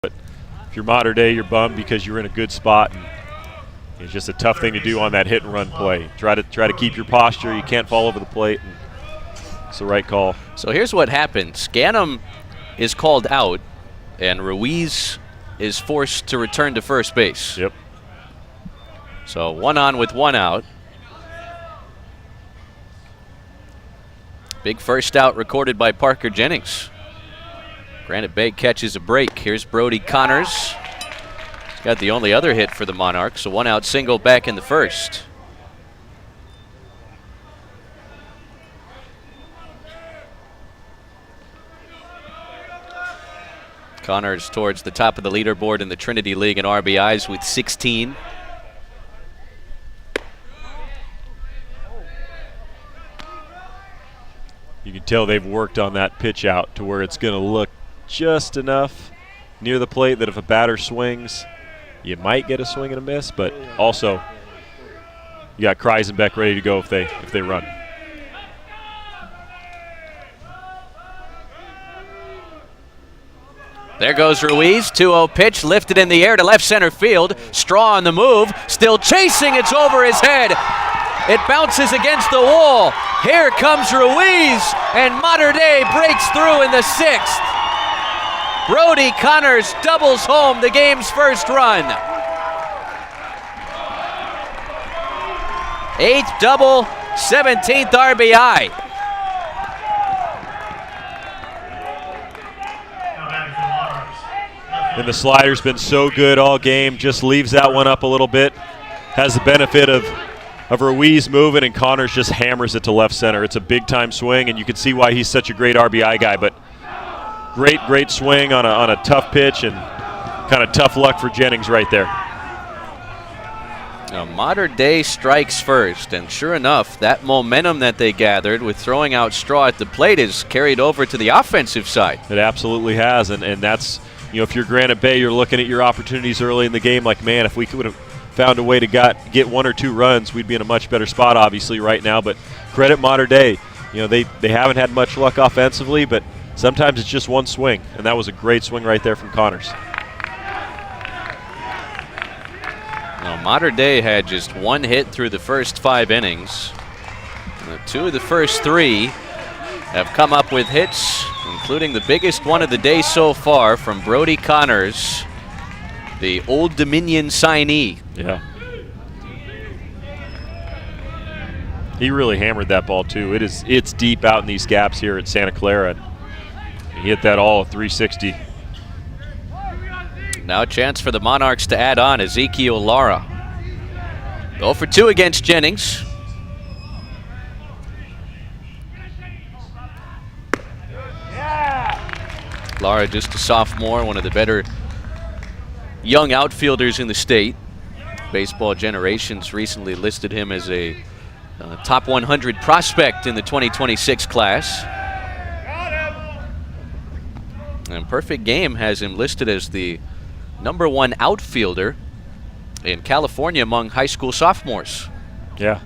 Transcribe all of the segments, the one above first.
But if you're Mater Dei, you're bummed because you're in a good spot. And it's just a tough thing to do on that hit and run play. Try to keep your posture. You can't fall over the plate. And it's the right call. So here's what happened. Scannum is called out, and Ruiz is forced to return to first base. Yep. So 1 on with 1 out. Big first out recorded by Parker Jennings. Granite Bay catches a break. Here's Brody Connors. He's got the only other hit for the Monarchs. A 1 out single back in the first. Connors towards the top of the leaderboard in the Trinity League in RBIs with 16. You can tell they've worked on that pitch out to where it's going to look just enough near the plate that if a batter swings, you might get a swing and a miss, but also you got Kreisenbeck ready to go if they run. There goes Ruiz, 2-0 pitch, lifted in the air to left center field. Straw on the move, still chasing, it's over his head. It bounces against the wall. Here comes Ruiz, and Mater Dei breaks through in the 6th. Brody Connors doubles home the game's first run. 8th double, 17th RBI. And the slider's been so good all game, just leaves that one up a little bit. Has the benefit of Ruiz moving, and Connors just hammers it to left center. It's a big-time swing, and you can see why he's such a great RBI guy. But great swing on a tough pitch, and kind of tough luck for Jennings right there. Now, Mater Dei strikes first, and sure enough, that momentum that they gathered with throwing out Straw at the plate is carried over to the offensive side. It absolutely has, and that's, you know, if you're Granite Bay, you're looking at your opportunities early in the game like, man, if we could have found a way to get 1 or 2 runs, we'd be in a much better spot, obviously, right now. But credit Mater Dei. You know, they haven't had much luck offensively, but sometimes it's just one swing, and that was a great swing right there from Connors. Now, Mater Dei had just 1 hit through the first 5 innings. And 2 of the first 3 have come up with hits, including the biggest one of the day so far from Brody Connors, the Old Dominion signee. Yeah. He really hammered that ball too. It's deep out in these gaps here at Santa Clara. He hit that all at 360. Now a chance for the Monarchs to add on. Ezekiel Lara. 0 for 2 against Jennings. Lara, just a sophomore, one of the better young outfielders in the state. Baseball Generations recently listed him as a top 100 prospect in the 2026 class. And Perfect Game has him listed as the #1 outfielder in California among high school sophomores. Yeah.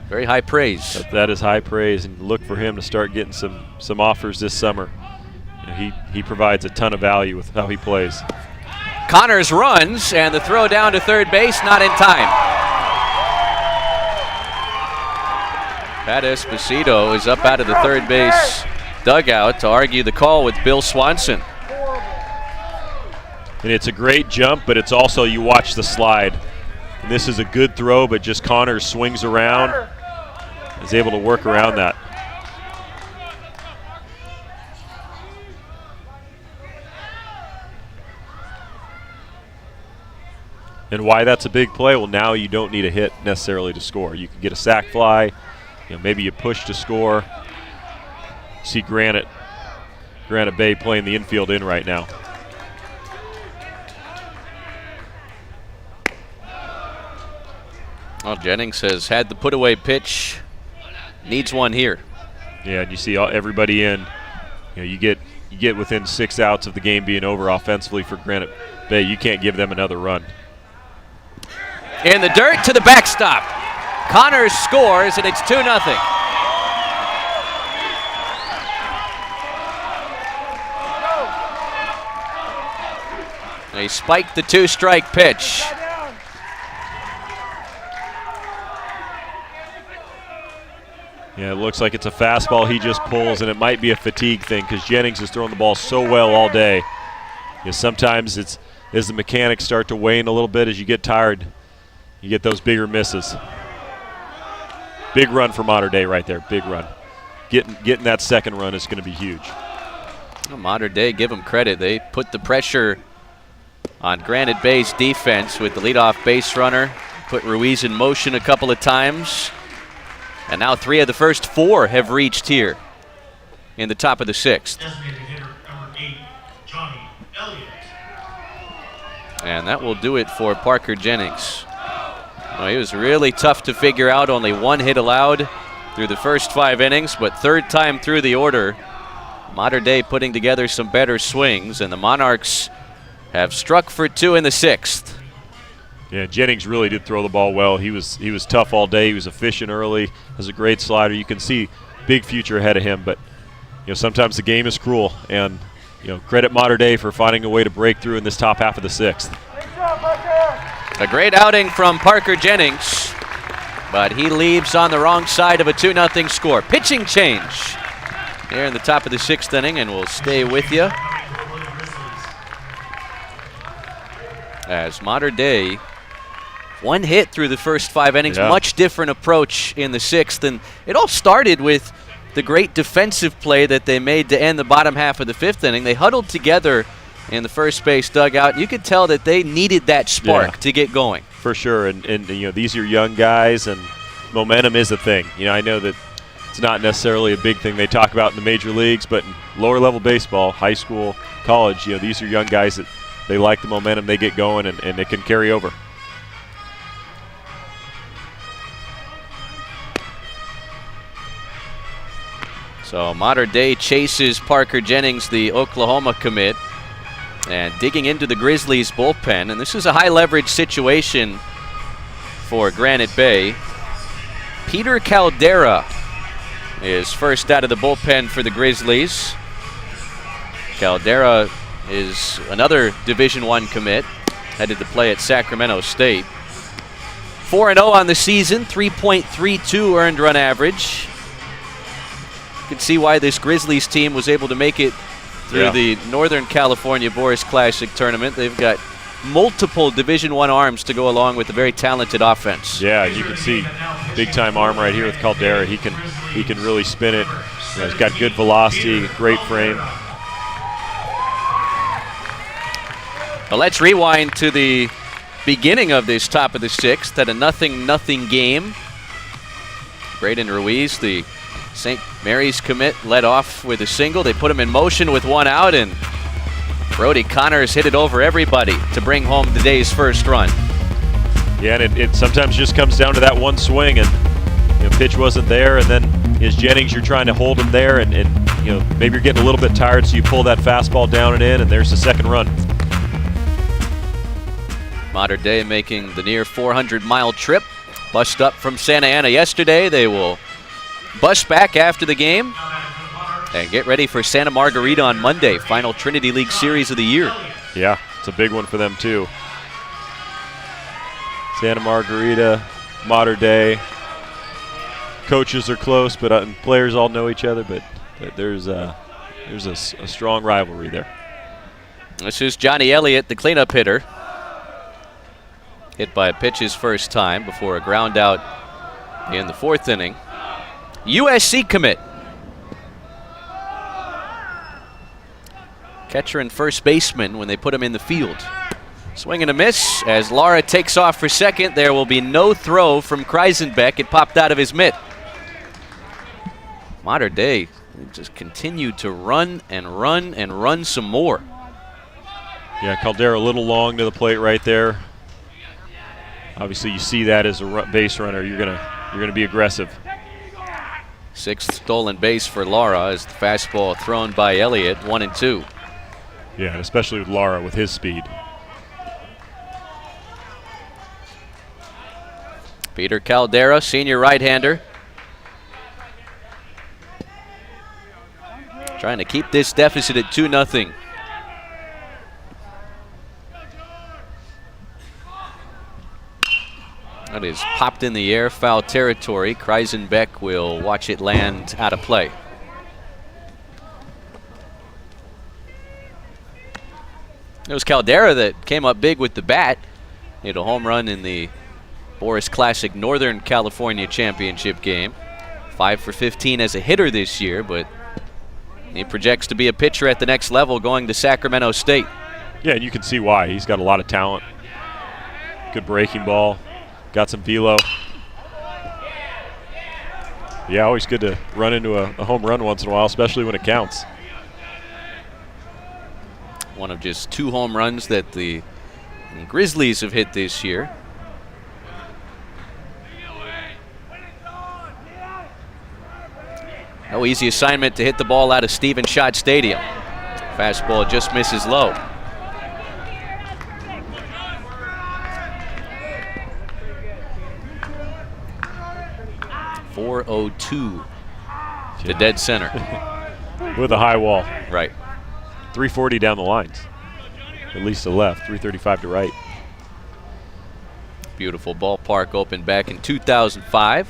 Very high praise. That is high praise, and look for him to start getting some offers this summer. You know, he provides a ton of value with how he plays. Connors runs, and the throw down to third base, not in time. Pat Esposito is up out of the third base dugout to argue the call with Bill Swanson. And it's a great jump, but it's also, you watch the slide. And this is a good throw, but just Connors swings around, is able to work around that. And why that's a big play? Well, now you don't need a hit necessarily to score. You can get a sac fly, you know, maybe you push to score. See Granite Bay playing the infield in right now. Well, Jennings has had the put-away pitch. Needs one here. Yeah, and you see everybody in. You know, you get within 6 outs of the game being over offensively for Granite Bay. You can't give them another run. In the dirt to the backstop. Connors scores, and it's 2-0. They spiked the 2-strike pitch. Yeah, it looks like it's a fastball he just pulls, and it might be a fatigue thing because Jennings has thrown the ball so well all day. Sometimes it's as the mechanics start to wane a little bit, as you get tired, you get those bigger misses. Big run for Mater Dei right there, big run. Getting that second run is going to be huge. Well, Mater Dei, give them credit. They put the pressure on Granite Bay's defense with the leadoff base runner, put Ruiz in motion a couple of times, and now 3 of the first 4 have reached here in the top of the 6th. Designated hitter number 8, Johnny Elliott. And that will do it for Parker Jennings. Well, he was really tough to figure out. Only 1 hit allowed through the first 5 innings, but third time through the order, Mater Dei putting together some better swings, and the Monarchs have struck for 2 in the 6th. Yeah, Jennings really did throw the ball well. He was tough all day. He was efficient early. Has a great slider. You can see big future ahead of him, but sometimes the game is cruel, and credit Mater Dei for finding a way to break through in this top half of the 6th. A great outing from Parker Jennings, but he leaves on the wrong side of a 2-0 score. Pitching change here in the top of the 6th inning, and we'll stay with you as Mater Dei, 1 hit through the first 5 innings. Yeah. Much different approach in the 6th, and it all started with the great defensive play that they made to end the bottom half of the 5th inning. They huddled together in the first base dugout. You could tell that they needed that spark to get going. For sure, and these are young guys, and momentum is a thing. I know that it's not necessarily a big thing they talk about in the major leagues, but in lower level baseball, high school, college, these are young guys that they like the momentum, they get going, and it can carry over. So Mater Dei chases Parker Jennings, the Oklahoma commit, and digging into the Grizzlies bullpen. And this is a high leverage situation for Granite Bay. Peter Caldera is first out of the bullpen for the Grizzlies. Caldera is another Division I commit, headed to play at Sacramento State. 4-0 on the season, 3.32 earned run average. You can see why this Grizzlies team was able to make it through the Northern California Boras Classic tournament. They've got multiple Division I arms to go along with a very talented offense. Yeah, you can see big-time arm right here with Caldera. He can really spin it. He's got good velocity, great frame. Well, let's rewind to the beginning of this top of the 6th at a 0-0 game. Braden Ruiz, the St. Mary's commit, led off with a single. They put him in motion with 1 out, and Brody Connors hit it over everybody to bring home the day's first run. Yeah, and it sometimes just comes down to that one swing, and pitch wasn't there, and then as Jennings, you're trying to hold him there, and maybe you're getting a little bit tired, so you pull that fastball down and in, and there's the second run. Mater Dei making the near 400-mile trip. Bussed up from Santa Ana yesterday. They will bus back after the game and get ready for Santa Margarita on Monday, final Trinity League Series of the year. Yeah, it's a big one for them too. Santa Margarita, Mater Dei. Coaches are close, but players all know each other. But there's a strong rivalry there. This is Johnny Elliott, the cleanup hitter. Hit by a pitch his first time before a ground out in the 4th inning. USC commit. Catcher and first baseman when they put him in the field. Swing and a miss as Lara takes off for second. There will be no throw from Kreisenbeck. It popped out of his mitt. Mater Dei just continued to run and run and run some more. Yeah, Caldera a little long to the plate right there. Obviously, you see that as a base runner, you're gonna be aggressive. 6th stolen base for Lara as the fastball thrown by Elliott, 1-2. Yeah, and especially with Lara with his speed. Peter Caldera, senior right-hander, trying to keep this deficit at 2-0. is popped in the air, foul territory. Kreisenbeck will watch it land out of play. It was Caldera that came up big with the bat. Hit a home run in the Boras Classic Northern California Championship game. 5 for 15 as a hitter this year, but he projects to be a pitcher at the next level going to Sacramento State. Yeah, and you can see why. He's got a lot of talent. Good breaking ball. Got some velo. Yeah, always good to run into a home run once in a while, especially when it counts. One of just 2 home runs that the Grizzlies have hit this year. No easy assignment to hit the ball out of Stephen Schott Stadium. Fastball just misses low. .402 to dead center. With a high wall. Right. 340 down the lines. At least to left, 335 to right. Beautiful ballpark opened back in 2005.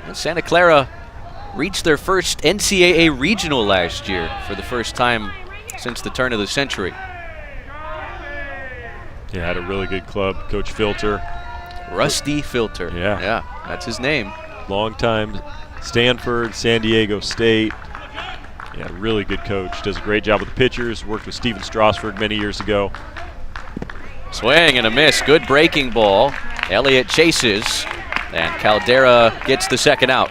And Santa Clara reached their first NCAA regional last year for the first time since the turn of the century. Yeah, had a really good club. Coach Filter. Rusty Filter. Yeah. That's his name. Long time Stanford, San Diego State. Yeah, really good coach. Does a great job with the pitchers. Worked with Steven Strasburg many years ago. Swing and a miss. Good breaking ball. Elliott chases, and Caldera gets the second out.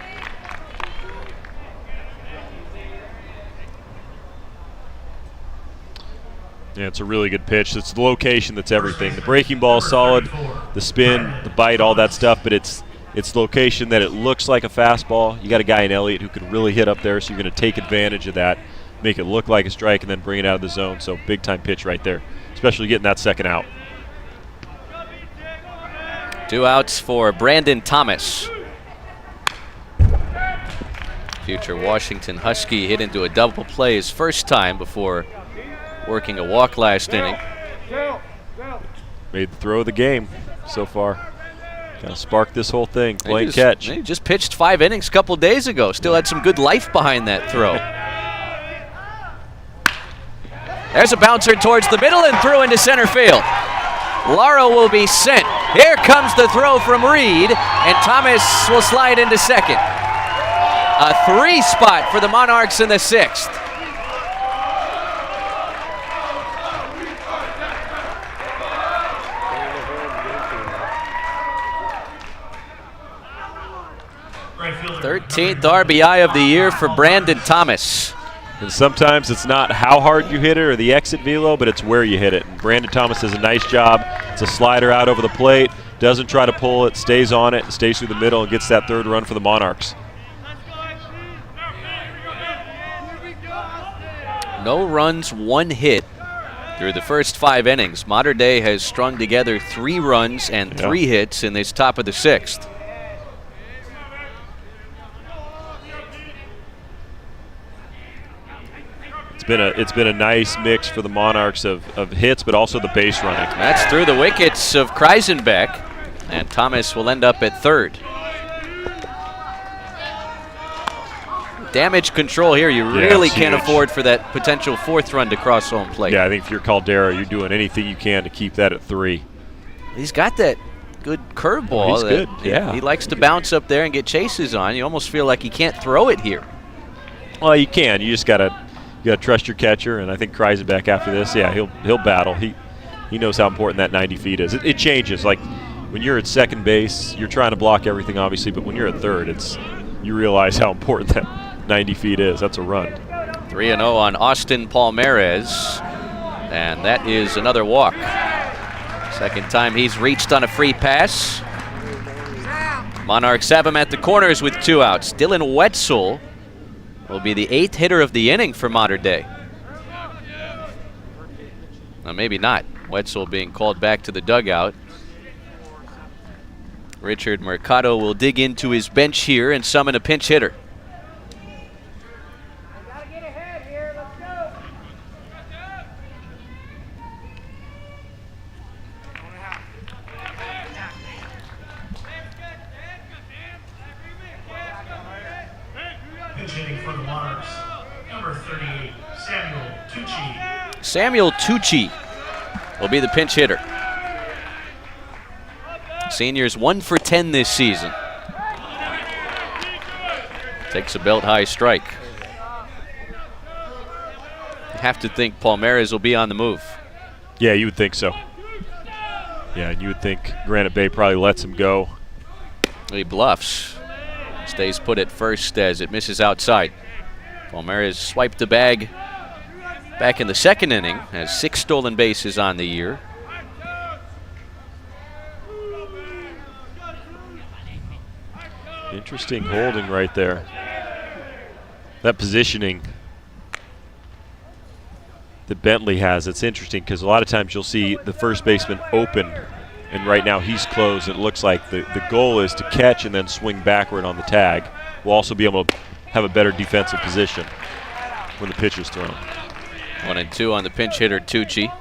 Yeah, it's a really good pitch. It's the location that's everything. The breaking ball is solid, the spin, the bite, all that stuff, but it's the location that it looks like a fastball. You got a guy in Elliott who can really hit up there, so you're going to take advantage of that, make it look like a strike, and then bring it out of the zone. So big-time pitch right there, especially getting that second out. 2 outs for Brandon Thomas. Future Washington Husky hit into a double play his first time before working a walk last inning. Made the throw of the game so far. Kind of sparked this whole thing. Blank catch. He just pitched 5 innings a couple days ago. Still had some good life behind that throw. There's a bouncer towards the middle and through into center field. Lara will be sent. Here comes the throw from Reed, and Thomas will slide into second. A 3 spot for the Monarchs in the 6th. Right fielder. 13th RBI of the year for Brandon Thomas. And sometimes it's not how hard you hit it or the exit velo, but it's where you hit it. And Brandon Thomas does a nice job. It's a slider out over the plate. Doesn't try to pull it, stays on it, stays through the middle, and gets that 3rd run for the Monarchs. No runs, 1 hit through the first 5 innings. Modern Day has strung together 3 runs and 3 hits in this top of the 6th. It's been a nice mix for the Monarchs of hits, but also the base running. That's through the wickets of Kreisenbeck, and Thomas will end up at 3rd. Damage control here. You really can't afford for that potential 4th run to cross home plate. Yeah, I think if you're Caldera, you're doing anything you can to keep that at 3. He's got that good curveball. He's good, yeah. He likes to bounce up there and get chases on. You almost feel like he can't throw it here. Well, you can. You just gotta trust your catcher, and I think Kreisenbeck after this, yeah, he'll battle. He knows how important that 90 feet is. It changes. Like when you're at second base, you're trying to block everything, obviously, but when you're at third, you realize how important that 90 feet is. That's a run. 3-0 on Austin Palmares, and that is another walk. Second time he's reached on a free pass. Monarchs have him at the corners with 2 outs. Dylan Wetzel will be the 8th hitter of the inning for Modern Day. Well, maybe not. Wetzel being called back to the dugout. Richard Mercado will dig into his bench here and summon a pinch hitter. Pinch hitting for the Monarchs, number 38, Samuel Tucci. Samuel Tucci will be the pinch hitter. Senior's 1 for 10 this season. Takes a belt-high strike. You have to think Palmares will be on the move. Yeah, you would think so. Yeah, and you would think Granite Bay probably lets him go. He bluffs. Stays put at first as it misses outside. Palmares swiped the bag back in the second inning, has 6 stolen bases on the year. Interesting holding right there. That positioning that Bentley has, it's interesting because a lot of times you'll see the first baseman open, and right now he's closed. It looks like the goal is to catch and then swing backward on the tag. We'll also be able to have a better defensive position when the pitch is thrown. 1-2 on the pinch hitter, Tucci.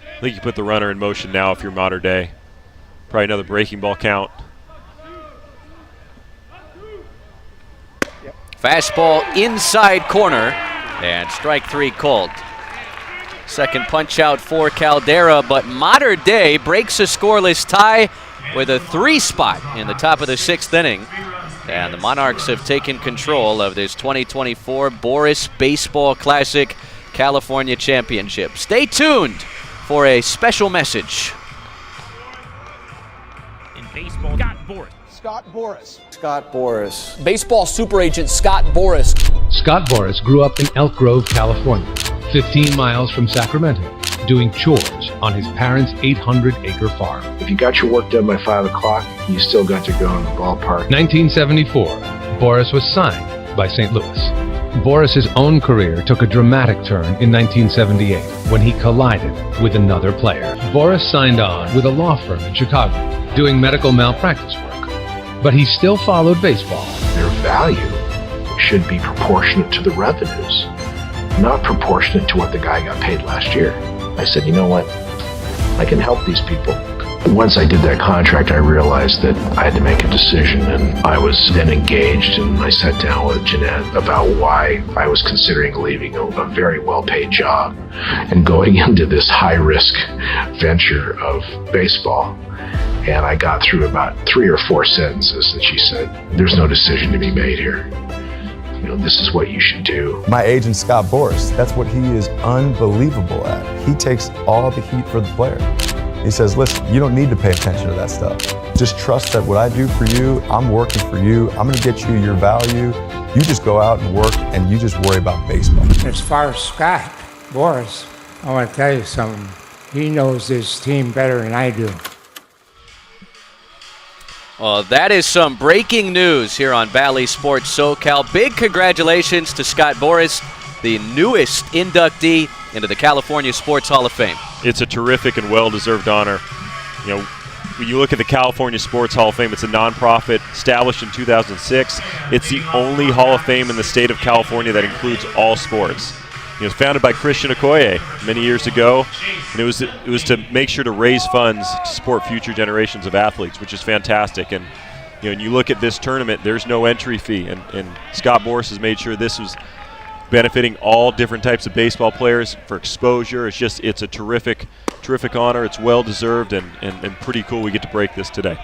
I think you put the runner in motion now if you're Mater Dei. Probably another breaking ball count. Fastball inside corner, and strike 3 called. Second punch out for Caldera, but Mater Dei breaks a scoreless tie with a 3 spot in the top of the 6th inning. And the Monarchs have taken control of this 2024 Boras Baseball Classic California Championship. Stay tuned for a special message. In baseball, Scott Boras. Scott Boras. Scott Boras. Baseball super agent Scott Boras. Scott Boras grew up in Elk Grove, California, 15 miles from Sacramento, doing chores on his parents' 800-acre farm. If you got your work done by 5 o'clock, you still got to go in the ballpark. 1974, Boras was signed by St. Louis. Boras' own career took a dramatic turn in 1978 when he collided with another player. Boras signed on with a law firm in Chicago, doing medical malpractice work. But he still followed baseball. Their value should be proportionate to the revenues, not proportionate to what the guy got paid last year. I said, you know what? I can help these people. Once I did that contract, I realized that I had to make a decision, and I was then engaged, and I sat down with Jeanette about why I was considering leaving a very well-paid job and going into this high-risk venture of baseball. And I got through about 3 or 4 sentences, and she said, there's no decision to be made here. You know, this is what you should do. My agent, Scott Boras, that's what he is unbelievable at. He takes all the heat for the player. He says, listen, you don't need to pay attention to that stuff. Just trust that what I do for you, I'm working for you. I'm going to get you your value. You just go out and work, and you just worry about baseball. As far as Scott Boras, I want to tell you something. He knows his team better than I do. Well, that is some breaking news here on Bally Sports SoCal. Big congratulations to Scott Boras, the newest inductee into the California Sports Hall of Fame. It's a terrific and well-deserved honor. You know, when you look at the California Sports Hall of Fame, it's a nonprofit established in 2006. It's the only Hall of Fame in the state of California that includes all sports. It was founded by Christian Okoye many years ago, and it was to make sure to raise funds to support future generations of athletes, which is fantastic. And you know, when you look at this tournament, there's no entry fee, and Scott Boras has made sure this was benefiting all different types of baseball players for exposure. It's a terrific honor. It's well deserved and pretty cool we get to break this today.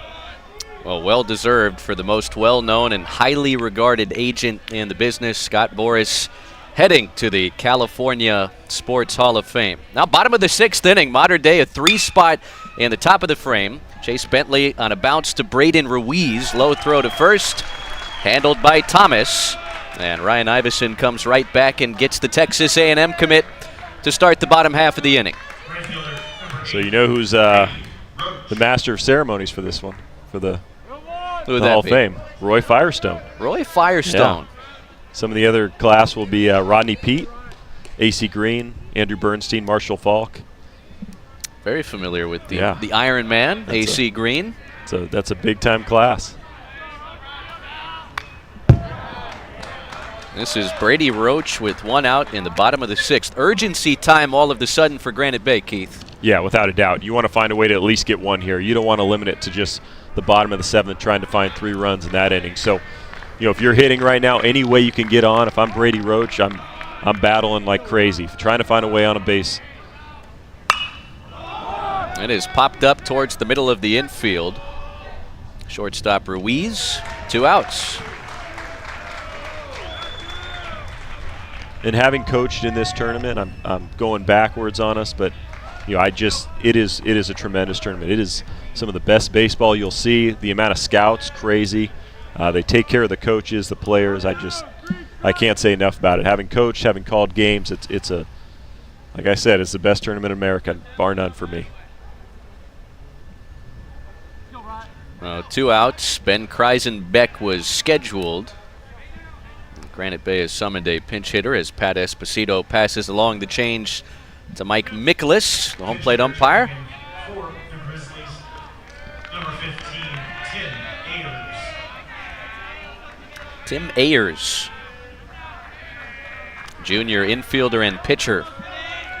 Well, well-deserved for the most well-known and highly regarded agent in the business, Scott Boras, heading to the California Sports Hall of Fame. Now, bottom of the 6th inning, Mater Dei, a 3-spot in the top of the frame. Chase Bentley on a bounce to Braden Ruiz. Low throw to first, handled by Thomas. And Ryan Iveson comes right back and gets the Texas A&M commit to start the bottom half of the inning. So you know who's the master of ceremonies for this one, for the Hall of Fame? Roy Firestone. Roy Firestone. Yeah. Some of the other class will be Rodney Peete, A.C. Green, Andrew Bernstein, Marshall Falk. Very familiar with the Iron Man, A.C. Green. So that's a big-time class. This is Brady Roach with 1 out in the bottom of the 6th. Urgency time all of a sudden for Granite Bay, Keith. Yeah, without a doubt. You want to find a way to at least get one here. You don't want to limit it to just the bottom of the 7th, trying to find 3 runs in that inning. So, if you're hitting right now, any way you can get on. If I'm Brady Roach, I'm battling like crazy, trying to find a way on a base. It is popped up towards the middle of the infield. Shortstop Ruiz, 2 outs. And having coached in this tournament, I'm going backwards on us, but it is a tremendous tournament. It is some of the best baseball you'll see. The amount of scouts, crazy. They take care of the coaches, the players. I can't say enough about it. Having coached, having called games, it's like I said, it's the best tournament in America, bar none for me. 2 outs. Ben Kreisenbeck was scheduled. Granite Bay has summoned a pinch hitter as Pat Esposito passes along the change to Mike Mikolas, the home plate umpire. For the Grizzlies, number 15, Tim Ayers. Tim Ayers, junior infielder and pitcher,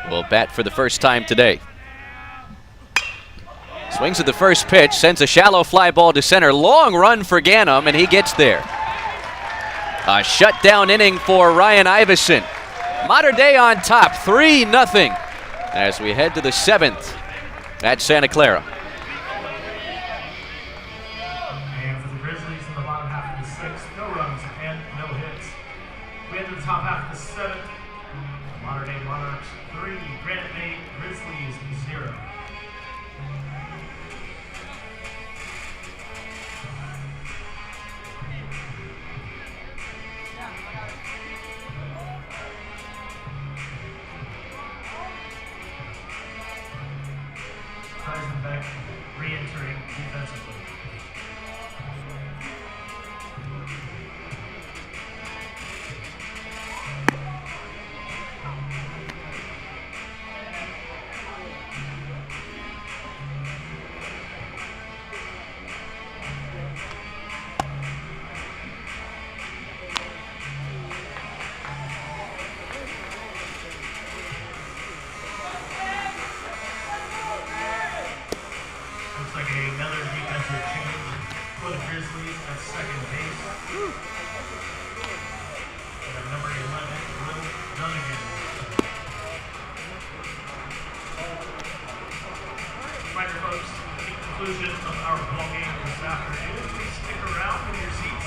will bat for the first time today. Swings at the first pitch, sends a shallow fly ball to center. Long run for Ganem, and he gets there. A shutdown inning for Ryan Iveson. Mater Dei on top, 3-0 as we head to the 7th at Santa Clara. And for the Grizzlies in the bottom half of the 6th, no runs and no hits. We head to the top half of the 7th. Mater Dei Monarchs 3, Granite Bay Grizzlies 0. Kreisenbeck re-entering defensively. Looks like another defensive change for the Grizzlies at second base. We have number 11, Will Dunnigan. Fighter folks, at the conclusion of our ball game this afternoon, please stick around in your seats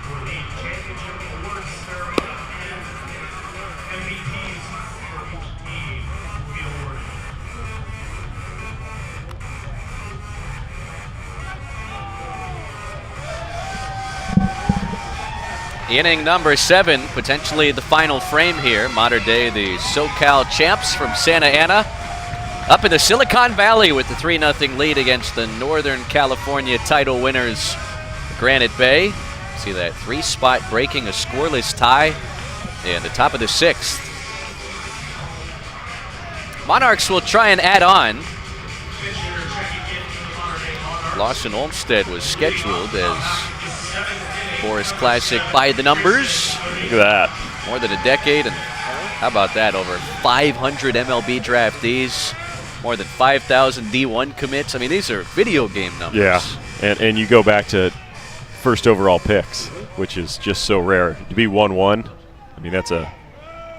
for the championship awards ceremony and MVPs for each team will be awarded. Inning number 7, potentially the final frame here. Mater Dei, the SoCal champs from Santa Ana, up in the Silicon Valley with the 3-0 lead against the Northern California title winners, Granite Bay. See that 3-spot breaking a scoreless tie in the top of the 6th. Monarchs will try and add on. Lawson Olmsted was scheduled as Boras Classic by the numbers. Look at that. More than a decade, and how about that? Over 500 MLB draftees, more than 5,000 D1 commits. I mean, these are video game numbers. Yeah, and you go back to first overall picks, which is just so rare. To be 1-1, I mean, that's a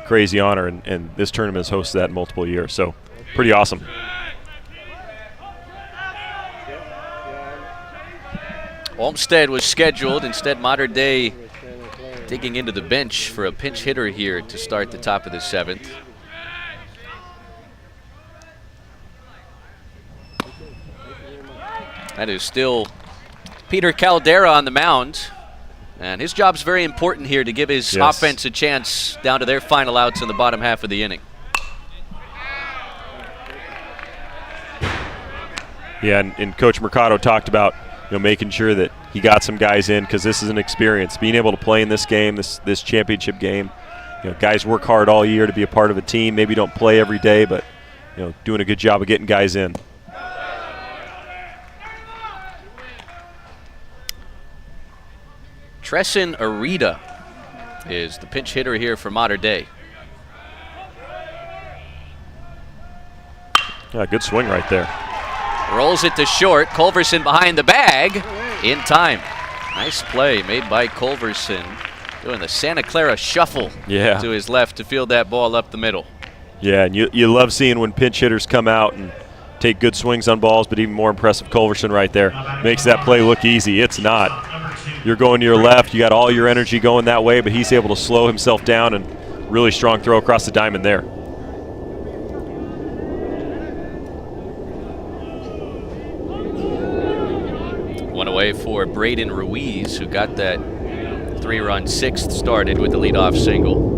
crazy honor, and this tournament has hosted that in multiple years, so pretty awesome. Olmsted was scheduled. Instead, Mater Dei digging into the bench for a pinch hitter here to start the top of the 7th. That is still Peter Caldera on the mound. And his job's very important here to give his offense a chance down to their final outs in the bottom half of the inning. Yeah, and Coach Mercado talked about making sure that he got some guys in, because this is an experience. Being able to play in this game, this championship game, guys work hard all year to be a part of a team. Maybe don't play every day, but doing a good job of getting guys in. Tresson Arita is the pinch hitter here for Mater Dei. Yeah, good swing right there. Rolls it to short. Culverson behind the bag. In time. Nice play made by Culverson. Doing the Santa Clara shuffle to his left to field that ball up the middle. Yeah, and you love seeing when pinch hitters come out and take good swings on balls, but even more impressive, Culverson right there. Makes that play look easy. It's not. You're going to your left. You got all your energy going that way, but he's able to slow himself down and really strong throw across the diamond there. One away for Braden Ruiz, who got that 3-run sixth started with the leadoff single.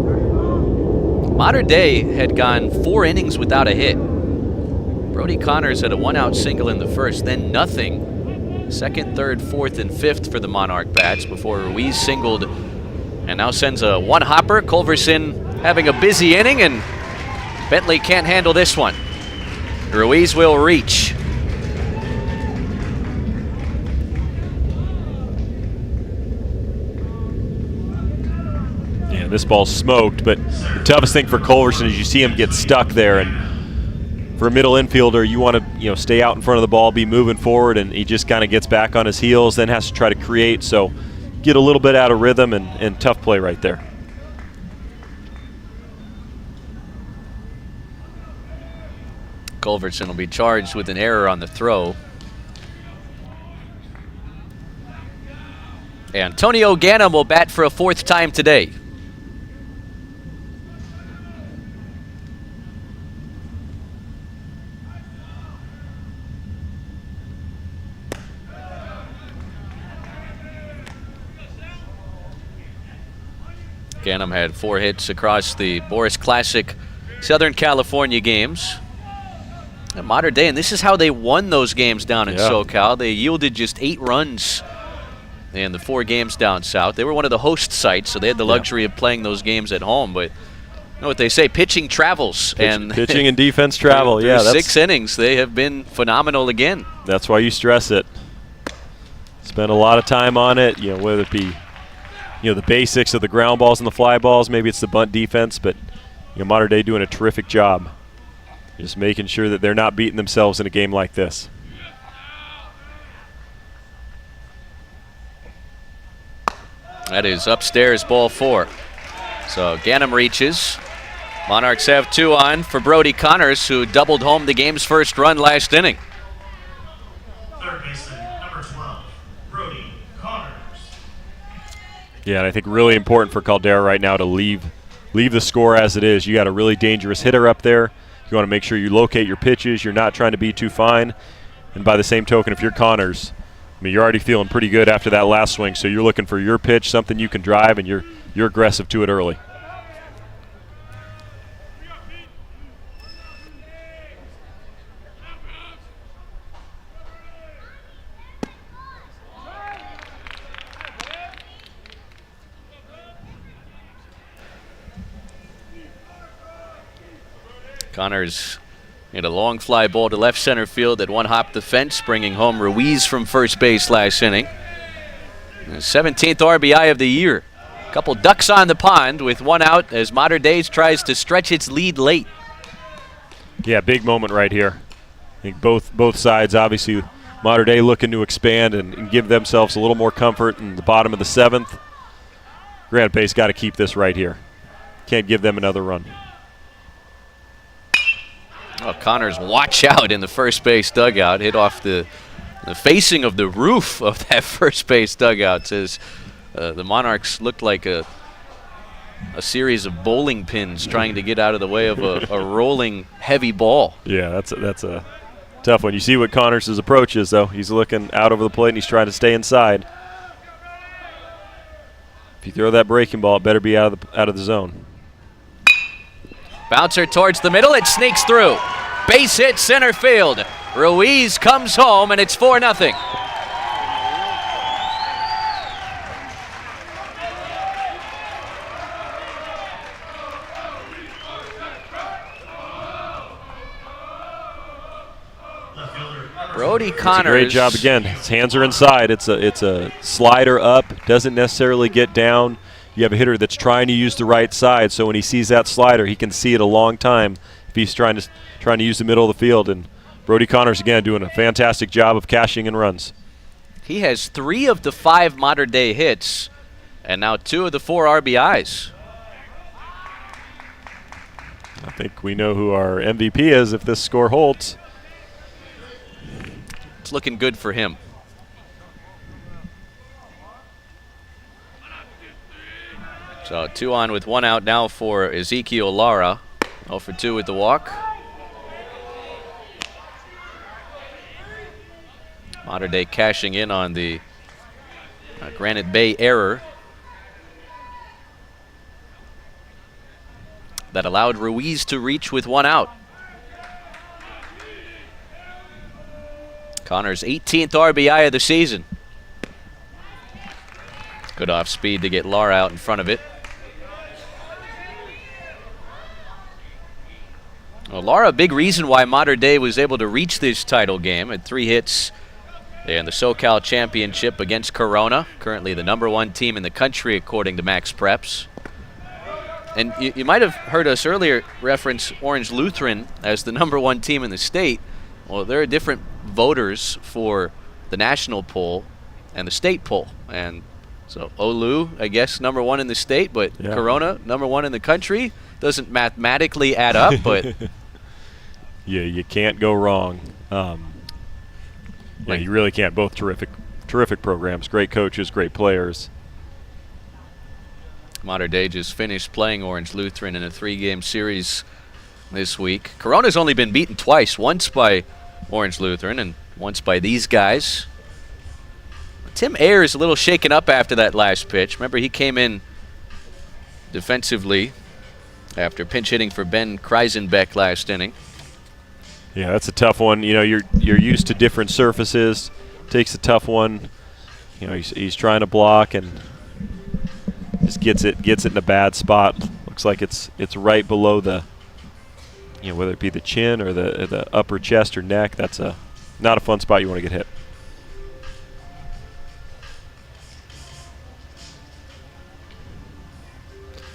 Modern Day had gone 4 innings without a hit. Brody Connors had a 1-out single in the first, then nothing. Second, third, fourth, and fifth for the Monarch bats before Ruiz singled and now sends a 1-hopper. Culverson having a busy inning, and Bentley can't handle this one. Ruiz will reach. Yeah, this ball's smoked, but the toughest thing for Culverson is you see him get stuck there, and for a middle infielder, you want to stay out in front of the ball, be moving forward, and he just kind of gets back on his heels, then has to try to create. So get a little bit out of rhythm, and tough play right there. Culverson will be charged with an error on the throw. Antonio Ganem will bat for a 4th time today. Ganem had 4 hits across the Boras Classic Southern California games. And Modern Day, and this is how they won those games down in SoCal. They yielded just 8 runs in the 4 games down south. They were one of the host sites, so they had the luxury of playing those games at home. But you know what they say, pitching travels. Pitching and defense travel, through 6 innings, they have been phenomenal again. That's why you stress it. Spend a lot of time on it, whether it be the basics of the ground balls and the fly balls. Maybe it's the bunt defense, but Modern Day doing a terrific job. Just making sure that they're not beating themselves in a game like this. That is upstairs, ball 4. So Ganem reaches. Monarchs have 2 on for Brody Connors, who doubled home the game's first run last inning. Third baseman, number 12, Brody Connors. Yeah, and I think really important for Caldera right now to leave the score as it is. You got a really dangerous hitter up there. You want to make sure you locate your pitches. You're not trying to be too fine. And by the same token, if you're Connors, you're already feeling pretty good after that last swing. So you're looking for your pitch, something you can drive, and you're aggressive to it early. Connors hit a long fly ball to left center field that 1-hopped the fence, bringing home Ruiz from first base last inning. The 17th RBI of the year. A couple ducks on the pond with 1 out as Modern Days tries to stretch its lead late. Yeah, big moment right here. I think both sides, obviously, Modern Day looking to expand and give themselves a little more comfort in the bottom of the 7th. Granite Bay's got to keep this right here. Can't give them another run. Oh, Connors, watch out in the first base dugout. Hit off the facing of the roof of that first base dugout. As the Monarchs looked like a series of bowling pins trying to get out of the way of a rolling heavy ball. Yeah, that's a tough one. You see what Connors' approach is, though. He's looking out over the plate and he's trying to stay inside. If you throw that breaking ball, it better be out of the zone. Bouncer towards the middle, it sneaks through. Base hit center field. Ruiz comes home and it's 4-0. Brody Connors. Great job again. His hands are inside. It's a slider up. Doesn't necessarily get down. You have a hitter that's trying to use the right side, so when he sees that slider, he can see it a long time if he's trying to use the middle of the field. And Brody Connors, again, doing a fantastic job of cashing in runs. He has 3 of the 5 modern-day hits, and now 2 of the 4 RBIs. I think we know who our MVP is if this score holds. It's looking good for him. So 2 on with 1 out now for Ezekiel Lara. 0 for 2 with the walk. Modern Day cashing in on the Granite Bay error that allowed Ruiz to reach with 1 out. Connors' 18th RBI of the season. Good off speed to get Lara out in front of it. Well, Lara, a big reason why Modern Day was able to reach this title game. Had 3 hits in the SoCal Championship against Corona, currently the #1 team in the country according to Max Preps. And you might have heard us earlier reference Orange Lutheran as the #1 team in the state. Well, there are different voters for the national poll and the state poll. And so Olu, I guess, #1 in the state, but yeah. Corona, #1 in the country. Doesn't mathematically add up, but yeah, you can't go wrong. Yeah, you really can't. Both terrific programs, great coaches, great players. Modern Day just finished playing Orange Lutheran in a 3-game series this week. Corona's only been beaten twice, once by Orange Lutheran and once by these guys. Tim Ayers a little shaken up after that last pitch. Remember, he came in defensively after pinch hitting for Ben Kreisenbeck last inning. Yeah, that's a tough one. You know, you're used to different surfaces. Takes a tough one. You know, he's trying to block and just gets it in a bad spot. Looks like it's right below the, you know, whether it be the chin or the upper chest or neck. That's not a fun spot you want to get hit.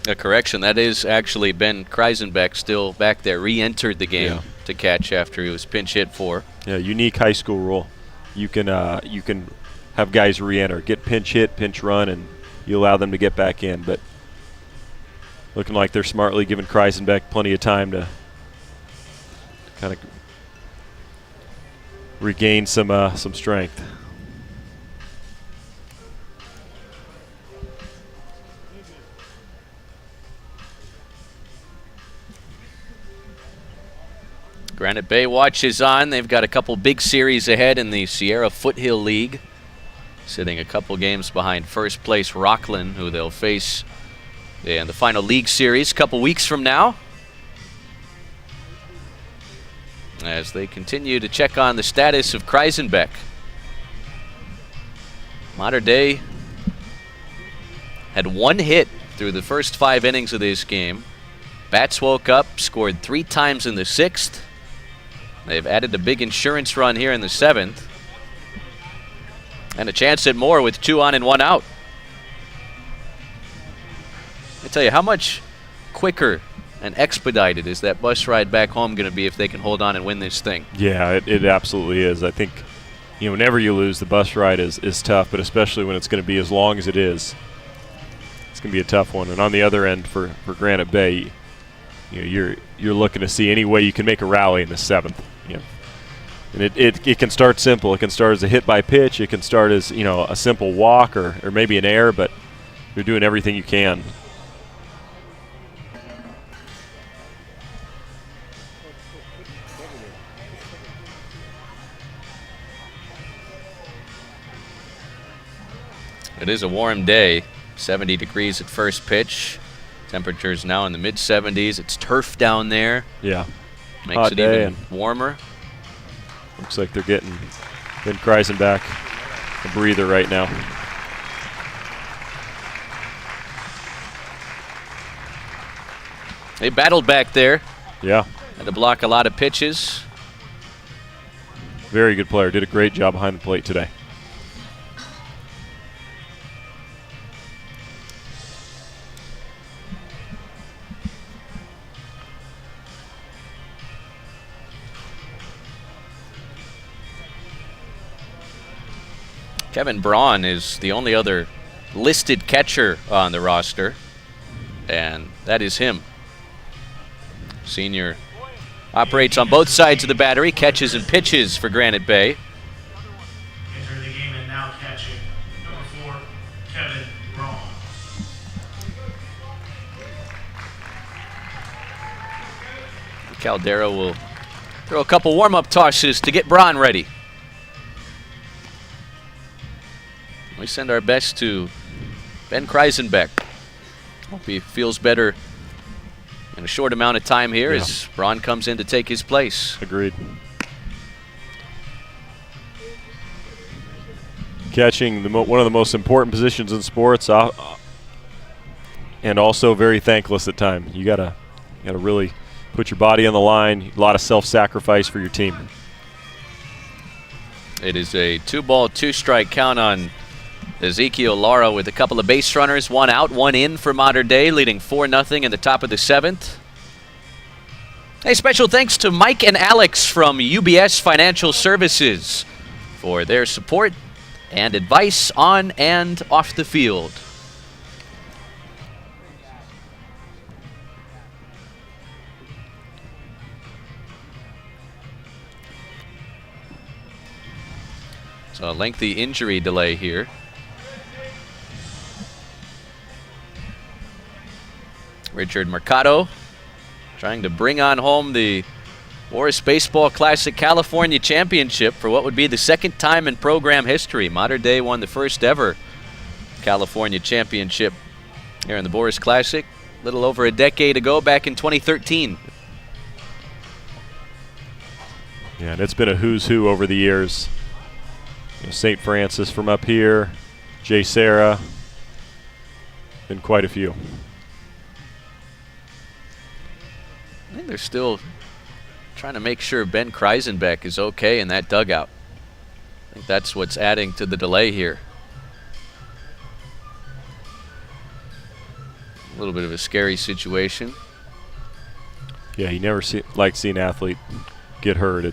A correction, that is actually Ben Kreisenbeck still back there, re-entered the game to catch after he was pinch hit for. Yeah, unique high school rule. You can have guys re-enter, get pinch hit, pinch run, and you allow them to get back in. But looking like they're smartly giving Kreisenbeck plenty of time to kind of regain some strength. Granite Bay watches on. They've got a couple big series ahead in the Sierra Foothill League, sitting a couple games behind first place Rockland, who they'll face in the final league series a couple weeks from now, as they continue to check on the status of Kreisenbeck. Modern Day had 1 hit through the first 5 innings of this game. Bats woke up, scored 3 times in the 6th. They've added a big insurance run here in the 7th. And a chance at more with 2 on and 1 out. I tell you, how much quicker and expedited is that bus ride back home going to be if they can hold on and win this thing? Yeah, it absolutely is. I think, you know, whenever you lose, the bus ride is tough, but especially when it's going to be as long as it is, it's going to be a tough one. And on the other end for Granite Bay, you know, you're looking to see any way you can make a rally in the 7th. You know, and it can start simple. It can start as a hit by pitch. It can start as, you know, a simple walk or maybe an error, but you're doing everything you can. It is a warm day. 70 degrees at first pitch. Temperatures now in the mid-70s. It's turf down there. Yeah. Makes hot it day even warmer. Looks like they're getting Ben Kreisenbeck a breather right now. They battled back there. Yeah. Had to block a lot of pitches. Very good player. Did a great job behind the plate today. Kevin Braun is the only other listed catcher on the roster, and that is him. Senior operates on both sides of the battery, catches and pitches for Granite Bay. Entering the game and now catching number 4, Kevin Braun. Caldera will throw a couple warm-up tosses to get Braun ready. We send our best to Ben Kreisenbeck. Hope he feels better in a short amount of time here as Braun comes in to take his place. Agreed. Catching one of the most important positions in sports, and also very thankless at times. You gotta really put your body on the line. A lot of self-sacrifice for your team. It is a 2-ball, 2-strike count on Ezekiel Lara with a couple of base runners, 1 out, 1 in for Mater Dei, leading 4-0 in the top of the 7th. Hey, special thanks to Mike and Alex from UBS Financial Services for their support and advice on and off the field. So a lengthy injury delay here. Richard Mercado trying to bring on home the Boras Baseball Classic California Championship for what would be the 2nd time in program history. Mater Dei won the first ever California Championship here in the Boras Classic a little over a decade ago, back in 2013. Yeah, and it's been a who's who over the years. St. Francis from up here, Jay Serra, been quite a few. I think they're still trying to make sure Ben Kreisenbeck is okay in that dugout. I think that's what's adding to the delay here. A little bit of a scary situation. Yeah, you never like seeing an athlete get hurt.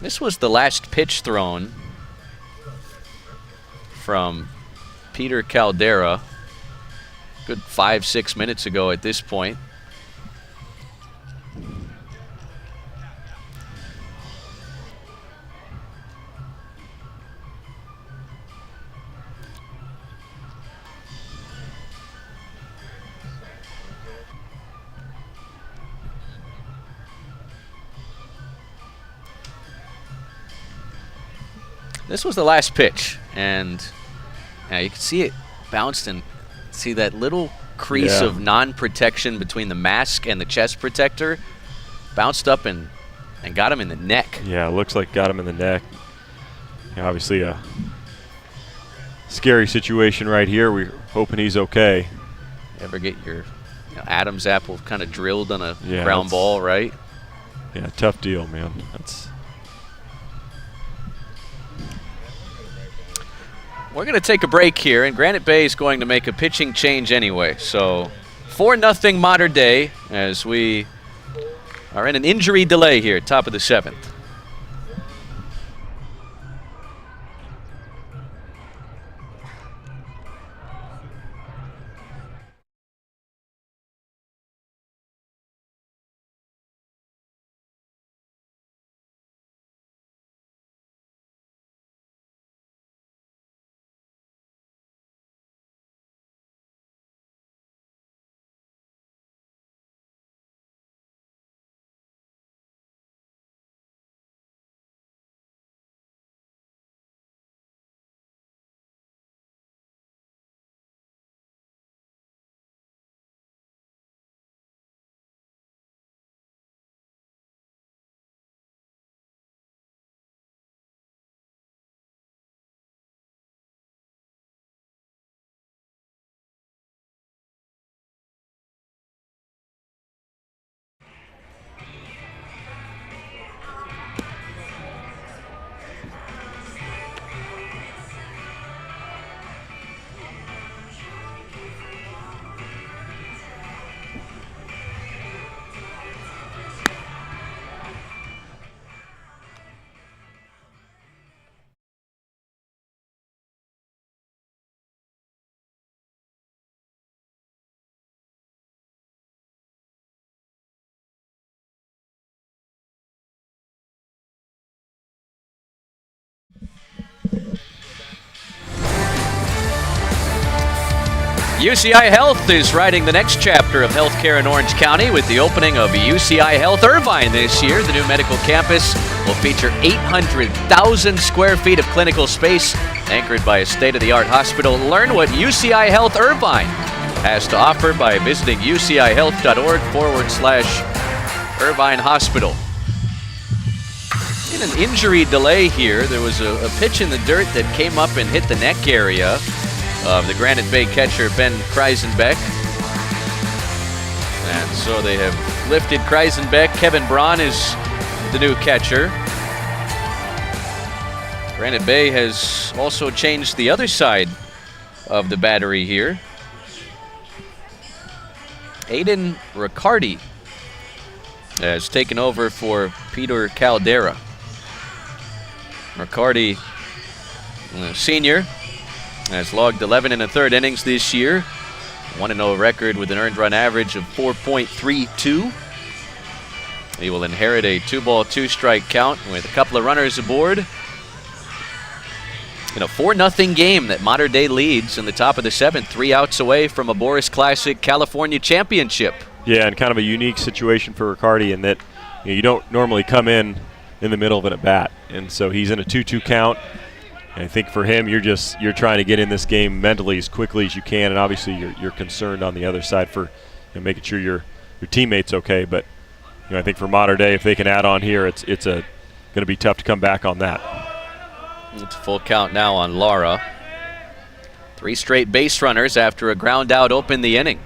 This was the last pitch thrown from Peter Caldera. Good 5-6 minutes ago at this point. This was the last pitch, and you can see it bounced and see that little crease of non-protection between the mask and the chest protector. Bounced up and got him in the neck. Yeah, it looks like got him in the neck. Yeah, obviously a scary situation right here. We're hoping he's okay. Ever get your Adam's apple kind of drilled on a ground ball, right? Yeah, tough deal, man. We're going to take a break here, and Granite Bay is going to make a pitching change anyway. So 4-0 Mater Dei as we are in an injury delay here, top of the 7th. UCI Health is writing the next chapter of healthcare in Orange County with the opening of UCI Health Irvine this year. The new medical campus will feature 800,000 square feet of clinical space, anchored by a state-of-the-art hospital. Learn what UCI Health Irvine has to offer by visiting ucihealth.org/Irvine Hospital. In an injury delay here, there was a pitch in the dirt that came up and hit the neck area of the Granite Bay catcher, Ben Kreisenbeck. And so they have lifted Kreisenbeck. Kevin Braun is the new catcher. Granite Bay has also changed the other side of the battery here. Aiden Riccardi has taken over for Peter Caldera. Riccardi, senior, has logged 11 1/3 innings this year. 1-0 record with an earned run average of 4.32. He will inherit a 2-ball, 2-strike count with a couple of runners aboard in a 4-0 game that Mater Dei leads in the top of the 7th, 3 outs away from a Boras Classic California championship. Yeah, and kind of a unique situation for Riccardi in that you don't normally come in the middle of an at-bat. And so he's in a 2-2 count. And I think for him, you're trying to get in this game mentally as quickly as you can, and obviously you're concerned on the other side for making sure your teammate's okay. But I think for Mater Dei, if they can add on here, it's going to be tough to come back on that. It's a full count now on Lara. 3 straight base runners after a ground out opened the inning.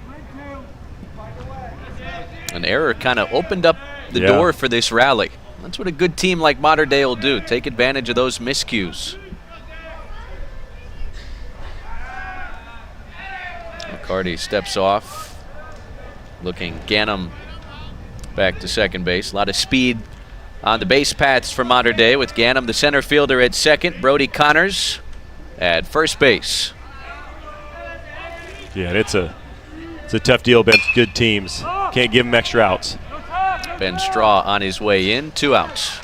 An error kind of opened up the door for this rally. That's what a good team like Mater Dei will do, take advantage of those miscues. Riccardi steps off, looking Ganem back to second base. A lot of speed on the base paths for Mater Dei, with Ganem, the center fielder, at second. Brody Connors at first base. Yeah, it's a tough deal against good teams. Can't give them extra outs. Ben Straw on his way in, 2 outs.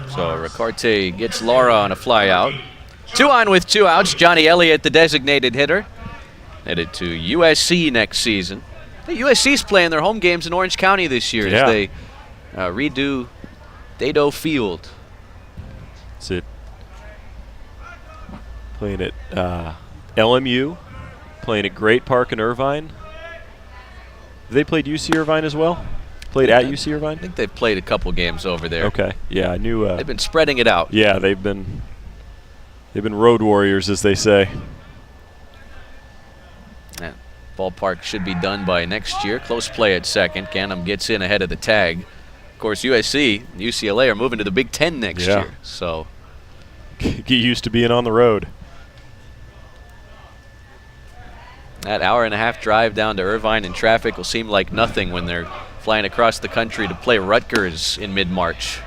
So Ricarte gets Lara on a fly out. 2 on with 2 outs. Johnny Elliott, the designated hitter, headed to USC next season. USC's playing their home games in Orange County this year as they redo Dado Field. That's it. Playing at LMU, playing at Great Park in Irvine. Have they played UC Irvine as well? Played at UC Irvine? I think they've played a couple games over there. Okay, yeah, I knew. They've been spreading it out. Yeah, they've been road warriors, as they say. That ballpark should be done by next year. Close play at second. Ganem gets in ahead of the tag. Of course, USC and UCLA are moving to the Big Ten next year. So get used to being on the road. That hour-and-a-half drive down to Irvine in traffic will seem like nothing when they're flying across the country to play Rutgers in mid-March.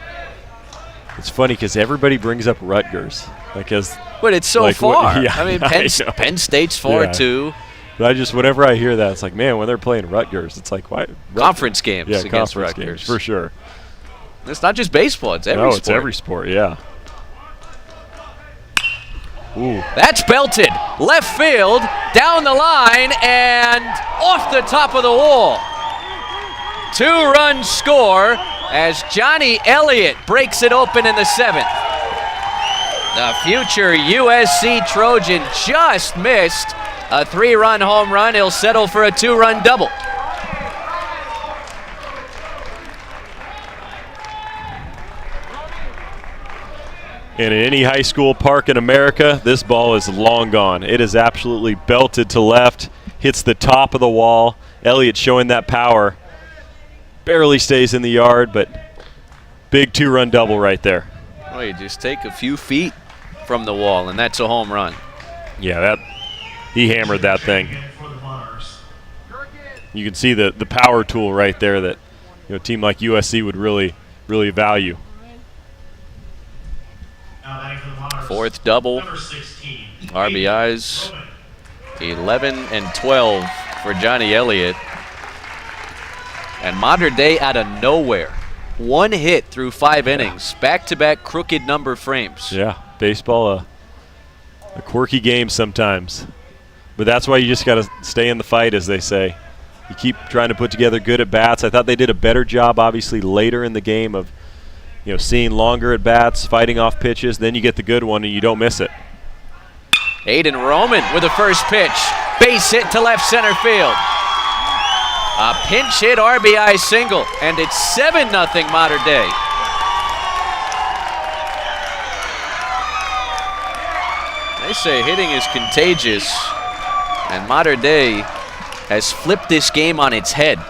It's funny because everybody brings up Rutgers. But it's so far. I mean, Penn State's far too. But whenever I hear that, it's like, man, when they're playing Rutgers, it's like, why? Conference games against conference Rutgers. Games, for sure. It's not just baseball, it's every sport. It's every sport, yeah. Ooh. That's belted. Left field, down the line, and off the top of the wall. 2-run score as Johnny Elliott breaks it open in the 7th. The future USC Trojan just missed a 3-run home run. He'll settle for a 2-run double. And in any high school park in America, this ball is long gone. It is absolutely belted to left, hits the top of the wall. Elliott showing that power. Barely stays in the yard, but big 2-run double right there. Well, you just take a few feet from the wall, and that's a home run. Yeah, he hammered that thing. You can see the power tool right there that a team like USC would really, really value. 4th double. RBIs 11 and 12 for Johnny Elliott. And Mater Dei out of nowhere 1 hit through 5 innings. Back-to-back crooked number frames. Yeah, baseball, a quirky game sometimes. But that's why you just got to stay in the fight, as they say. You keep trying to put together good at-bats. I thought they did a better job, obviously, later in the game of seeing longer at-bats, fighting off pitches. Then you get the good one, and you don't miss it. Aiden Roman with the first pitch. Base hit to left center field. A pinch hit RBI single, and it's 7-0 Mater Dei. They say hitting is contagious, and Mater Dei has flipped this game on its head.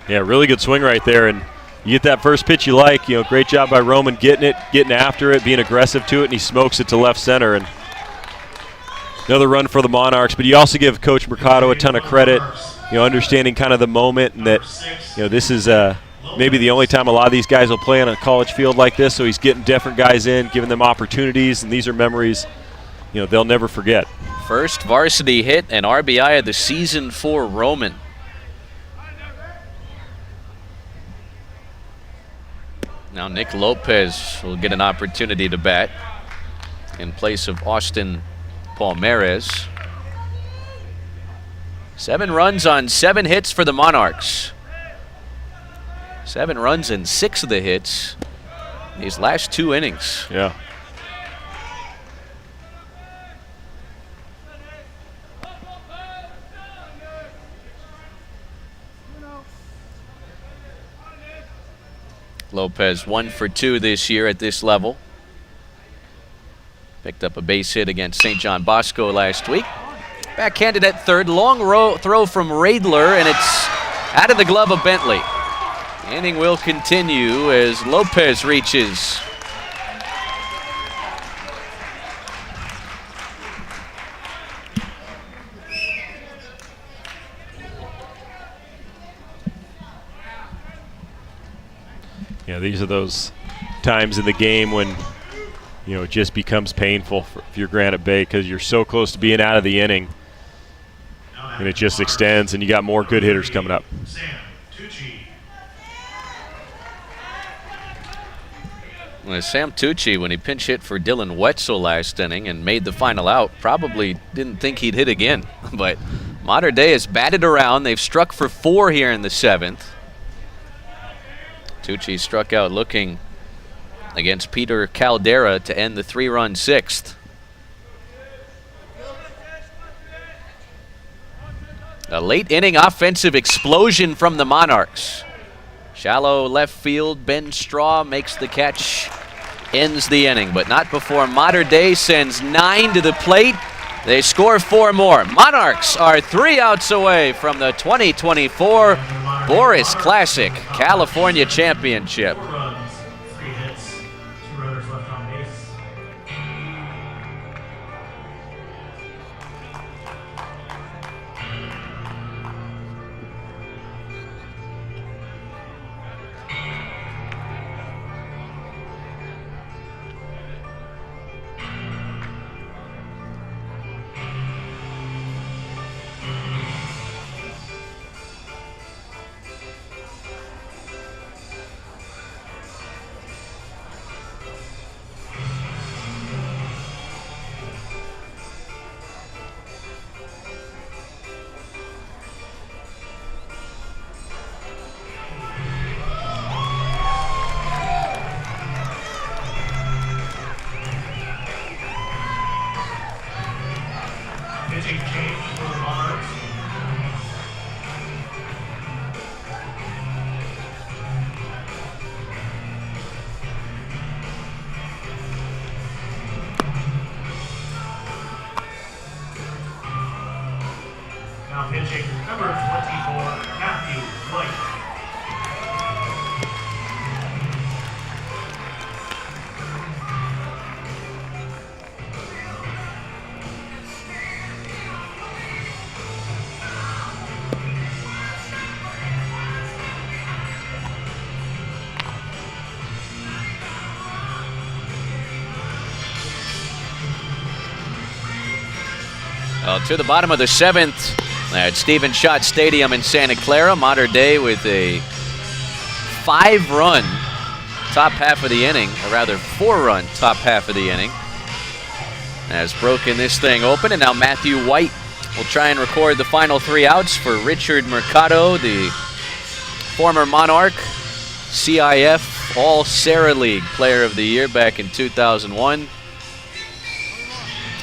Yeah, really good swing right there, and you get that first pitch you like. Great job by Roman getting it, getting after it, being aggressive to it, and he smokes it to left center. And another run for the Monarchs, but you also give Coach Mercado a ton of credit, understanding kind of the moment, and that this is maybe the only time a lot of these guys will play on a college field like this, so he's getting different guys in, giving them opportunities, and these are memories they'll never forget. First varsity hit and RBI of the season for Roman. Now Nick Lopez will get an opportunity to bat in place of Austin Palmares. 7 runs on 7 hits for the Monarchs. 7 runs in 6 of the hits these last 2 innings. Yeah. Lopez 1 for 2 this year at this level. Picked up a base hit against St. John Bosco last week. Backhanded at third. Long throw from Radler, and it's out of the glove of Bentley. The inning will continue as Lopez reaches. Yeah, these are those times in the game when it just becomes painful if you're Granite Bay, because you're so close to being out of the inning, and it just extends, and you got more good hitters coming up. Well, Sam Tucci, when he pinch hit for Dylan Wetzel last inning and made the final out, probably didn't think he'd hit again. But Mater Dei has batted around. They've struck for 4 here in the 7th. Tucci struck out looking against Peter Caldera to end the 3-run 6th. A late inning offensive explosion from the Monarchs. Shallow left field, Ben Straw makes the catch, ends the inning, but not before Mater Dei sends 9 to the plate. They score 4 more. Monarchs are 3 outs away from the 2024 Boras Classic California Championship. 4 runs, 3 hits, 2 runners left on base. Pitching change for the Monarchs. Now pitching number 24, Matthew White. Well, to the bottom of the 7th at Stephen Schott Stadium in Santa Clara. Mater Dei with a 5-run top half of the inning, or rather 4-run top half of the inning. Has broken this thing open, and now Matthew White will try and record the final 3 outs for Richard Mercado, the former Monarch, CIF All-Sarah League Player of the Year back in 2001.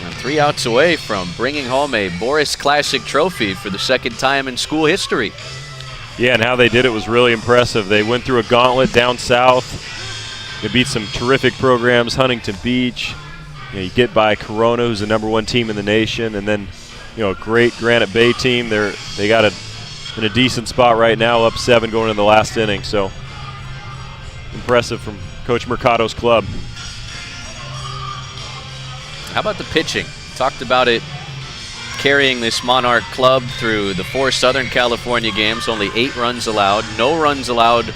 And 3 outs away from bringing home a Boras Classic trophy for the 2nd time in school history. Yeah, and how they did it was really impressive. They went through a gauntlet down south. They beat some terrific programs, Huntington Beach. You get by Corona, who's the #1 team in the nation, and then a great Granite Bay team. They got in a decent spot right now, up 7 going into the last inning. So impressive from Coach Mercado's club. How about the pitching? Talked about it carrying this Monarch club through the 4 Southern California games. Only 8 runs allowed, no runs allowed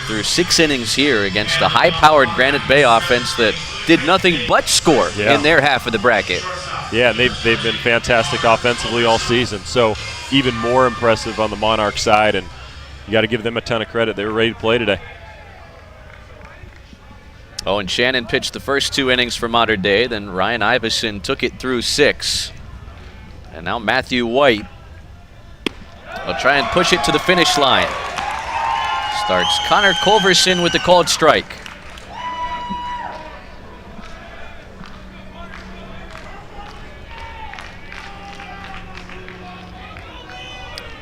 through 6 innings here against the high-powered Granite Bay offense that did nothing but score in their half of the bracket. Yeah, and they've been fantastic offensively all season. So even more impressive on the Monarch side, and you got to give them a ton of credit. They were ready to play today. Oh, and Shannon pitched the first 2 innings for Mater Dei. Then Ryan Iveson took it through 6. And now Matthew White will try and push it to the finish line. Starts Connor Culverson with the called strike.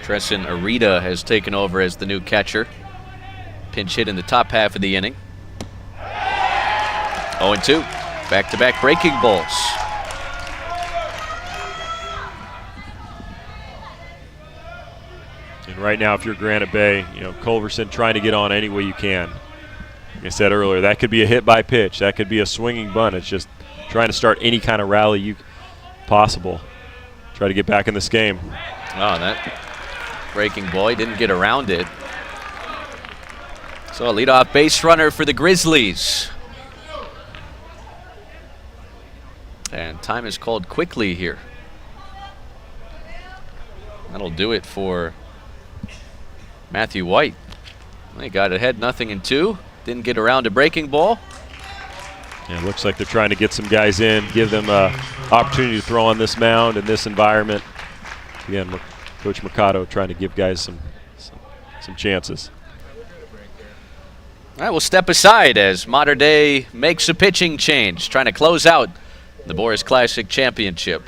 Tresson Arita has taken over as the new catcher. Pinch hit in the top half of the inning. 0-2. Back-to-back breaking balls. And right now, if you're Granite Bay, Culverson trying to get on any way you can. Like I said earlier, that could be a hit by pitch. That could be a swinging bunt. It's just trying to start any kind of rally possible. Try to get back in this game. Oh, that breaking ball, he didn't get around it. So a leadoff base runner for the Grizzlies. And time is called quickly here. That'll do it for Matthew White. They got ahead 0-2. Didn't get around a breaking ball. Yeah, it looks like they're trying to get some guys in, give them an opportunity to throw on this mound in this environment. Again, Coach Mercado trying to give guys some chances. All right, we'll step aside as Mater Dei makes a pitching change, trying to close out the Boras Classic Championship.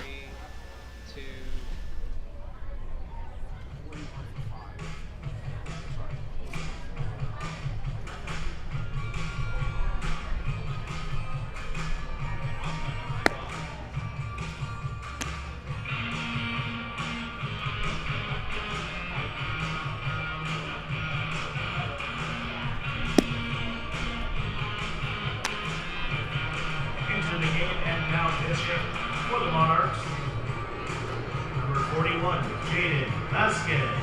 Into the game and now district for the Monarchs. Number 41, Jaden Vasquez.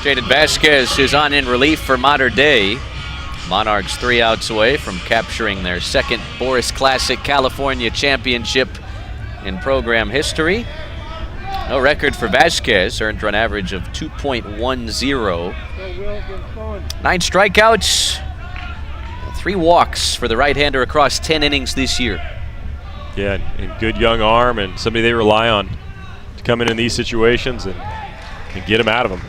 Jaden Vasquez is on in relief for Mater Dei. Monarchs 3 outs away from capturing their 2nd Boras Classic California Championship in program history. No record for Vasquez, earned run average of 2.10. 9 strikeouts, 3 walks for the right-hander across 10 innings this year. Yeah, and good young arm and somebody they rely on to come in these situations and get them out of them.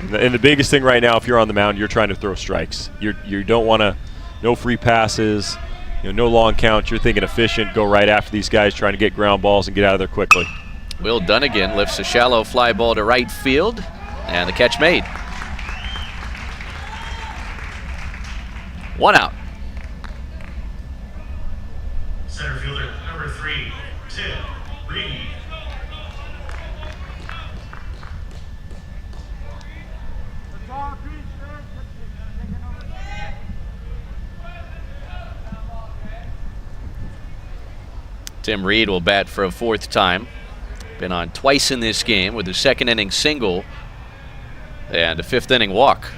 And the biggest thing right now, if you're on the mound, you're trying to throw strikes. You don't want to, no free passes, no long counts. You're thinking efficient, go right after these guys, trying to get ground balls and get out of there quickly. Will Dunnigan lifts a shallow fly ball to right field, and the catch made. 1 out. Center fielder number 3, Tim Reed. Tim Reed will bat for a 4th time. Been on twice in this game with a 2nd inning single and a 5th inning walk.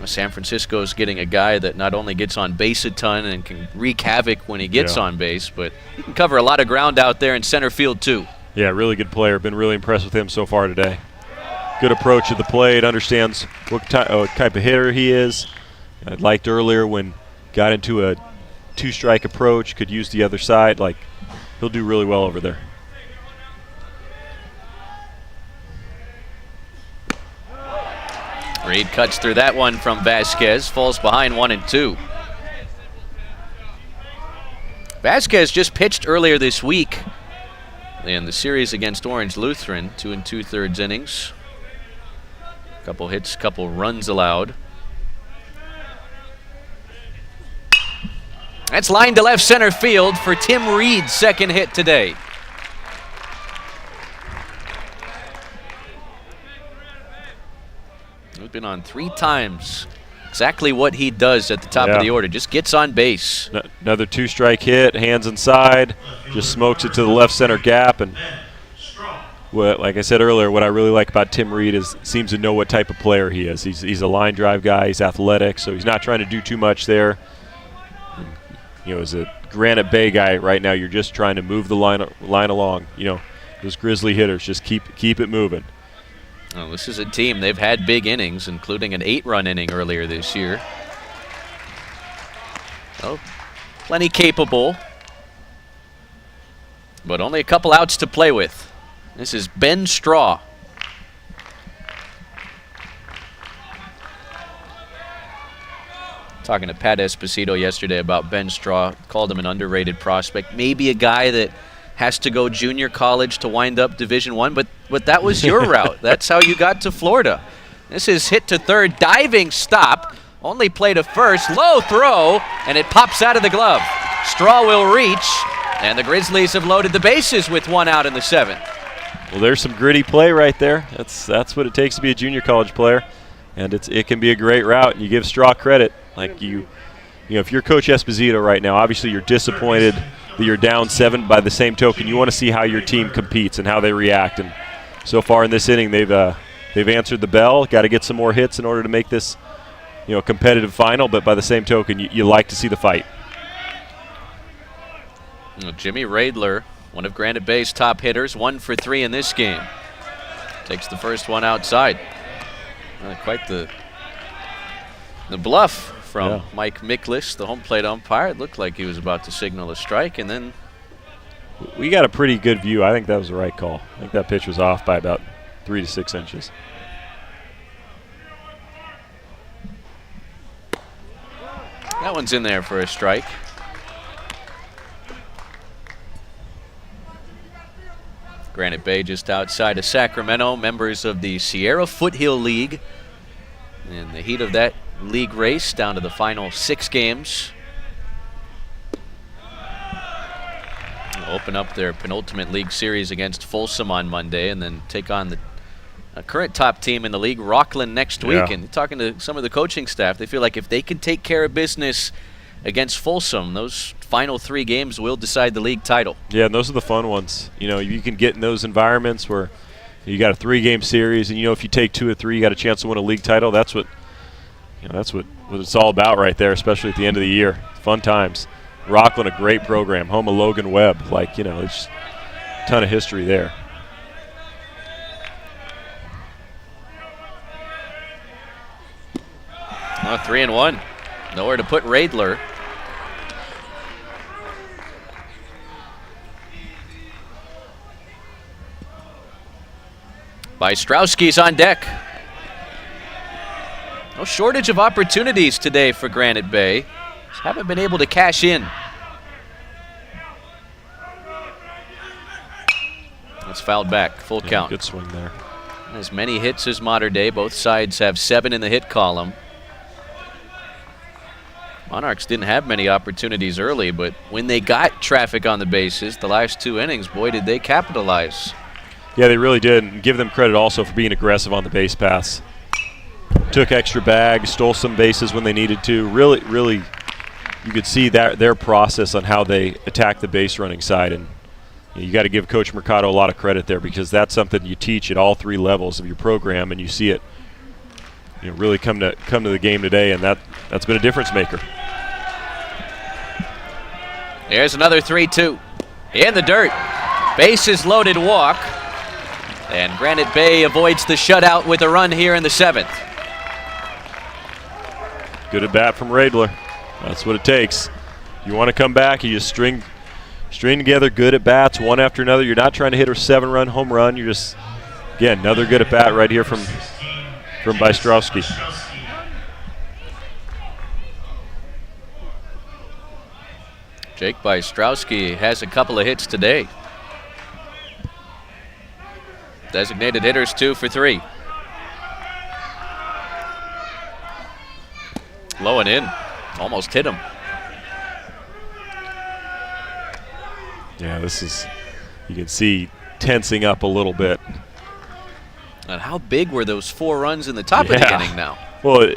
San Francisco's getting a guy that not only gets on base a ton and can wreak havoc when he gets on base, but he can cover a lot of ground out there in center field too. Yeah, really good player. Been really impressed with him so far today. Good approach at the plate, understands what type of hitter he is. I liked earlier when got into a 2-strike approach, could use the other side. Like, he'll do really well over there. Reed cuts through that one from Vasquez, falls behind 1-2. Vasquez just pitched earlier this week in the series against Orange Lutheran, 2 2/3 innings. Couple hits, couple runs allowed. That's lined to left center field for Tim Reed's 2nd hit today. He's been on 3 times. Exactly what he does at the top of the order. Just gets on base. Another 2-strike hit, hands inside, just smokes it to the left center gap. And like I said earlier, what I really like about Tim Reed is seems to know what type of player he is. He's a line drive guy. He's athletic, so he's not trying to do too much there. As a Granite Bay guy right now, you're just trying to move the line along. Those Grizzly hitters, just keep it moving. Well, this is a team, they've had big innings, including an 8-run inning earlier this year. Oh, plenty capable, but only a couple outs to play with. This is Ben Straw. Talking to Pat Esposito yesterday about Ben Straw, called him an underrated prospect. Maybe a guy that has to go junior college to wind up Division I, but that was your route. That's how you got to Florida. This is hit to third, diving stop, only play to first, low throw, and it pops out of the glove. Straw will reach, and the Grizzlies have loaded the bases with 1 out in the 7th. Well, there's some gritty play right there. That's what it takes to be a junior college player, and it can be a great route, and you give Straw credit. Like if you're Coach Esposito right now, obviously you're disappointed that you're down 7. By the same token, you want to see how your team competes and how they react. And so far in this inning, they've answered the bell. Got to get some more hits in order to make this, competitive final. But by the same token, you like to see the fight. Jimmy Radler, one of Granite Bay's top hitters, 1 for 3 in this game. Takes the first one outside. Quite the bluff from Mike Miklis, the home plate umpire. It looked like he was about to signal a strike, and then we got a pretty good view. I think that was the right call. I think that pitch was off by about 3 to 6 inches. That one's in there for a strike. Granite Bay just outside of Sacramento, members of the Sierra Foothill League. In the heat of that league race, down to the final 6 games. They'll open up their penultimate league series against Folsom on Monday, and then take on the current top team in the league, Rockland, next week. And talking to some of the coaching staff, they feel like if they can take care of business against Folsom, those final 3 games will decide the league title. Yeah, and those are the fun ones. You can get in those environments where you got a 3-game series, and if you take 2 or 3, you got a chance to win a league title. That's what it's all about right there, especially at the end of the year. Fun times. Rockland, a great program, home of Logan Webb. It's just a ton of history there. Well, 3-1. Nowhere to put Radler. Bystrowski's on deck. No shortage of opportunities today for Granite Bay. Just haven't been able to cash in. That's fouled back, full count. Good swing there. As many hits as Mater Dei. Both sides have 7 in the hit column. Monarchs didn't have many opportunities early, but when they got traffic on the bases, the last 2 innings, boy, did they capitalize. Yeah, they really did. And give them credit also for being aggressive on the base paths. Took extra bags, stole some bases when they needed to. Really, you could see that their process on how they attack the base running side. And you got to give Coach Mercado a lot of credit there, because that's something you teach at all 3 levels of your program, and you see it really come to the game today, and that's been a difference maker. There's another 3-2 in the dirt. Bases loaded walk, and Granite Bay avoids the shutout with a run here in the 7th. Good at bat from Radler. That's what it takes. You want to come back, you just string together good at bats one after another. You're not trying to hit a 7-run home run. You're just, again, another good at bat right here from Bystrowski. Jake Bystrowski has a couple of hits today. Designated hitters 2 for 3. Low and in. Almost hit him. Yeah, this is, you can see, tensing up a little bit. And how big were those 4 runs in the top of the inning now? Well,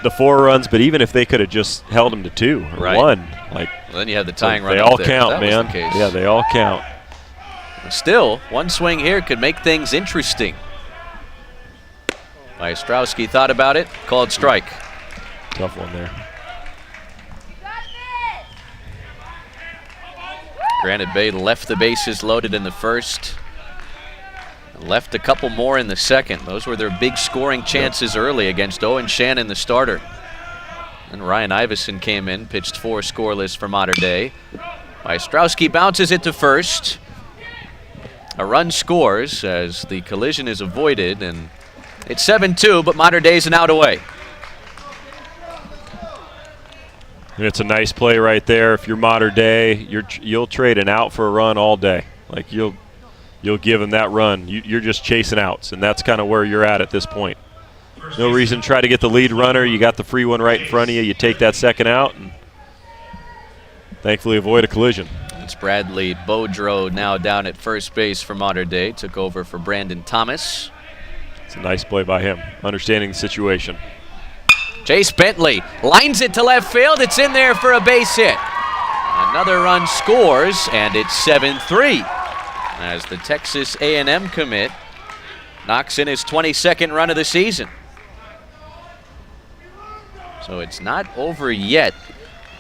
the 4 runs, but even if they could have just held them to 2 or 1, well, then you had the tying run. They all there, count, man. Yeah, they all count. Still, one swing here could make things interesting. Bystrowski thought about it, called strike. Tough one there. Granite Bay left the bases loaded in the first. Left a couple more in the second. Those were their big scoring chances early against Owen Shannon, the starter. And Ryan Iverson came in, pitched 4 scoreless for Mater Dei. Bystrowski bounces it to first. A run scores as the collision is avoided, and it's 7-2, but Mater Dei's an out away. And it's a nice play right there. If you're Mater Dei, you'll trade an out for a run all day. Like you'll give them that run. You're just chasing outs, and that's kind of where you're at this point. No reason to try to get the lead runner. You got the free one right in front of you. You take that second out and thankfully avoid a collision. It's Bradley Beaudreau now down at first base for Mater Dei. Took over for Brandon Thomas. It's a nice play by him, understanding the situation. Chase Bentley lines it to left field. It's in there for a base hit. Another run scores, and it's 7-3 as the Texas A&M commit knocks in his 22nd run of the season. So it's not over yet.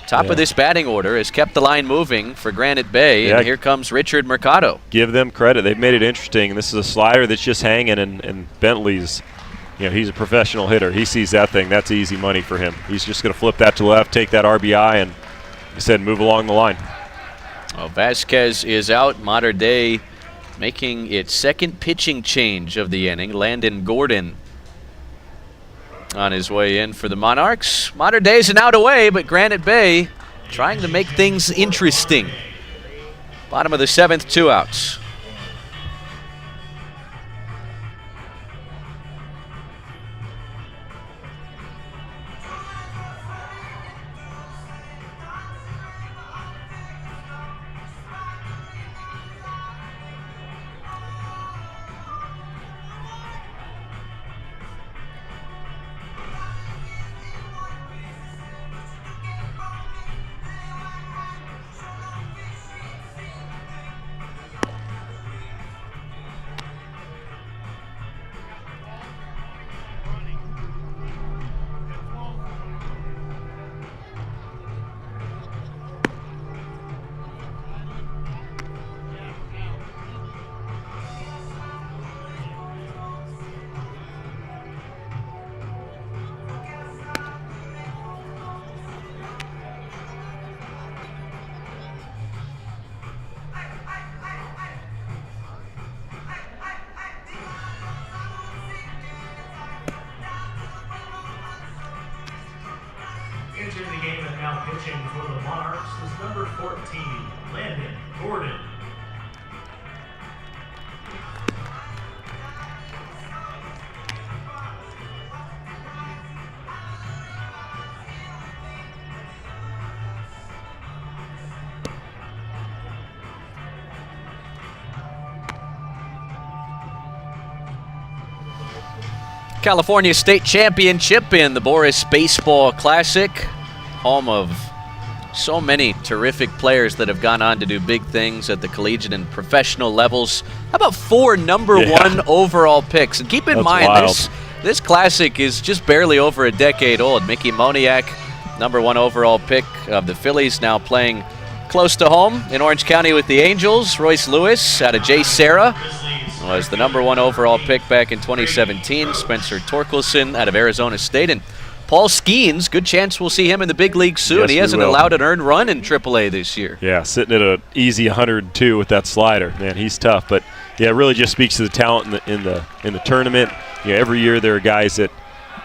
Top of this batting order has kept the line moving for Granite Bay, and here comes Richard Mercado. Give them credit. They've made it interesting. This is a slider that's just hanging, and Bentley's, he's a professional hitter. He sees that thing. That's easy money for him. He's just going to flip that to left, take that RBI, and, like I said, move along the line. Well, Vasquez is out. Mater Dei making its second pitching change of the inning. Landon Gordon on his way in for the Monarchs. Mater Dei's an out away, but Granite Bay trying to make things interesting. Bottom of the 7th, 2 outs. Coaching for the Monarchs is number 14, Landon Gordon. California State Championship in the Boras Baseball Classic, home of so many terrific players that have gone on to do big things at the collegiate and professional levels. How about 4 number 1 overall picks? And keep in mind, this classic is just barely over a decade old. Mickey Moniak, number 1 overall pick of the Phillies, now playing close to home in Orange County with the Angels. Royce Lewis out of J. Sarah was the number 1 overall pick back in 2017. Spencer Torkelson out of Arizona State. And Paul Skeens, good chance we'll see him in the big league soon. He hasn't allowed an earned run in AAA this year. Yeah, sitting at an easy 102 with that slider. Man, he's tough. But, yeah, it really just speaks to the talent in the tournament. You know, every year there are guys that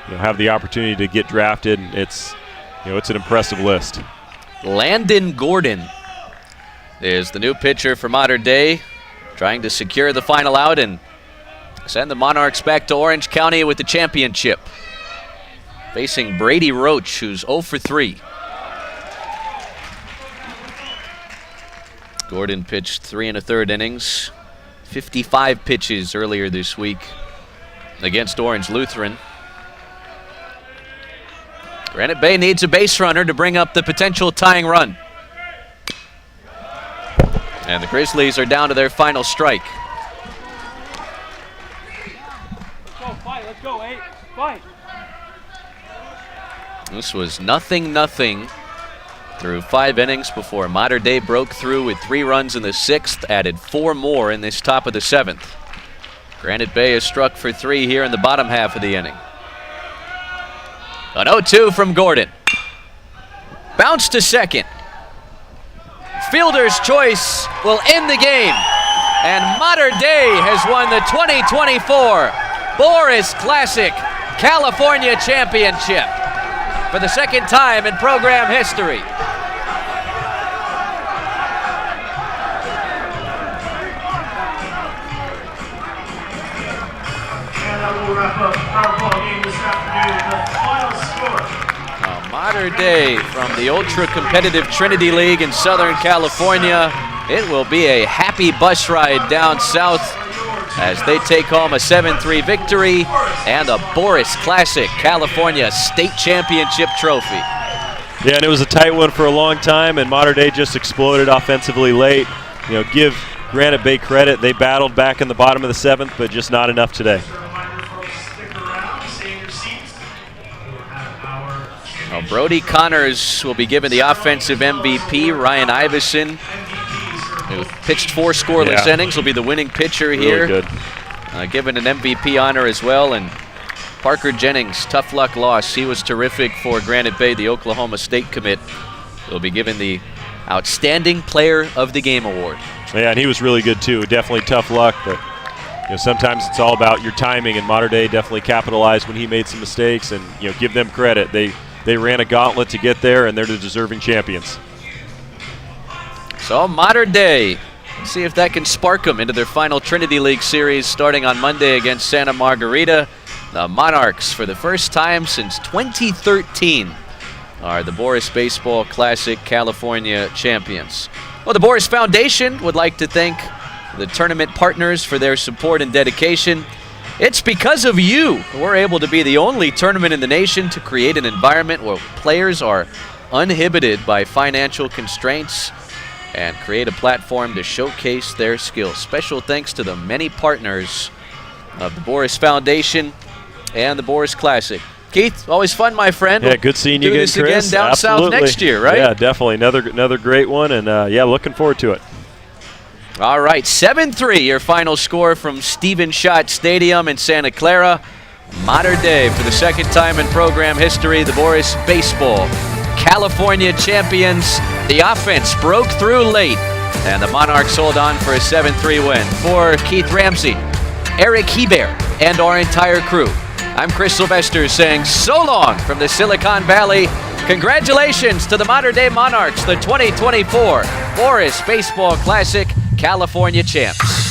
have the opportunity to get drafted. And it's an impressive list. Landon Gordon is the new pitcher for Mater Dei, trying to secure the final out and send the Monarchs back to Orange County with the championship. Facing Brady Roach, who's 0 for 3. Gordon pitched 3 1/3 innings, 55 pitches earlier this week against Orange Lutheran. Granite Bay needs a base runner to bring up the potential tying run. And the Grizzlies are down to their final strike. Let's go, fight. Let's go, 8. Fight. This was 0-0 through 5 innings before Mater Dei broke through with 3 runs in the 6th, added 4 more in this top of the 7th. Granite Bay has struck for 3 here in the bottom half of the inning. An 0-2 from Gordon. Bounce to second. Fielder's choice will end the game. And Mater Dei has won the 2024 Boras Classic California Championship for the 2nd time in program history. And that will wrap up our ball game this afternoon. The final score. Mater Dei from the ultra-competitive Trinity League in Southern California. It will be a happy bus ride down south as they take home a 7-3 victory and a Boras Classic California State Championship trophy. Yeah, and it was a tight one for a long time, and Mater Dei just exploded offensively late. Give Granite Bay credit. They battled back in the bottom of the 7th, but just not enough today. Brody Connors will be given the offensive MVP. Ryan Iveson, who pitched 4 scoreless innings, will be the winning pitcher here. Really good. Given an MVP honor as well. And Parker Jennings, tough luck loss. He was terrific for Granite Bay, the Oklahoma State commit. Will be given the Outstanding Player of the Game award. Yeah, and he was really good too. Definitely tough luck, but sometimes it's all about your timing, and Mater Dei definitely capitalized when he made some mistakes, and give them credit. They ran a gauntlet to get there, and they're the deserving champions. So Mater Dei, let's see if that can spark them into their final Trinity League series starting on Monday against Santa Margarita. The Monarchs, for the first time since 2013, are the Boras Baseball Classic California champions. Well, the Boras Foundation would like to thank the tournament partners for their support and dedication. It's because of you we're able to be the only tournament in the nation to create an environment where players are uninhibited by financial constraints and create a platform to showcase their skills. Special thanks to the many partners of the Boras Foundation and the Boras Classic. Keith, always fun, my friend. Yeah, good seeing you again, Chris. Do this again down Absolutely. south next year, right? Yeah, definitely. Another great one, and looking forward to it. All right, 7-3, your final score from Stephen Schott Stadium in Santa Clara. Mater Dei, for the second time in program history, the Boras Baseball California champions. The offense broke through late, and the Monarchs hold on for a 7-3 win. For Keith Ramsey, Eric Hebert, and our entire crew, I'm Chris Sylvester saying so long from the Silicon Valley Congratulations to the Modern Day Monarchs, the 2024 Boras Baseball Classic California champs.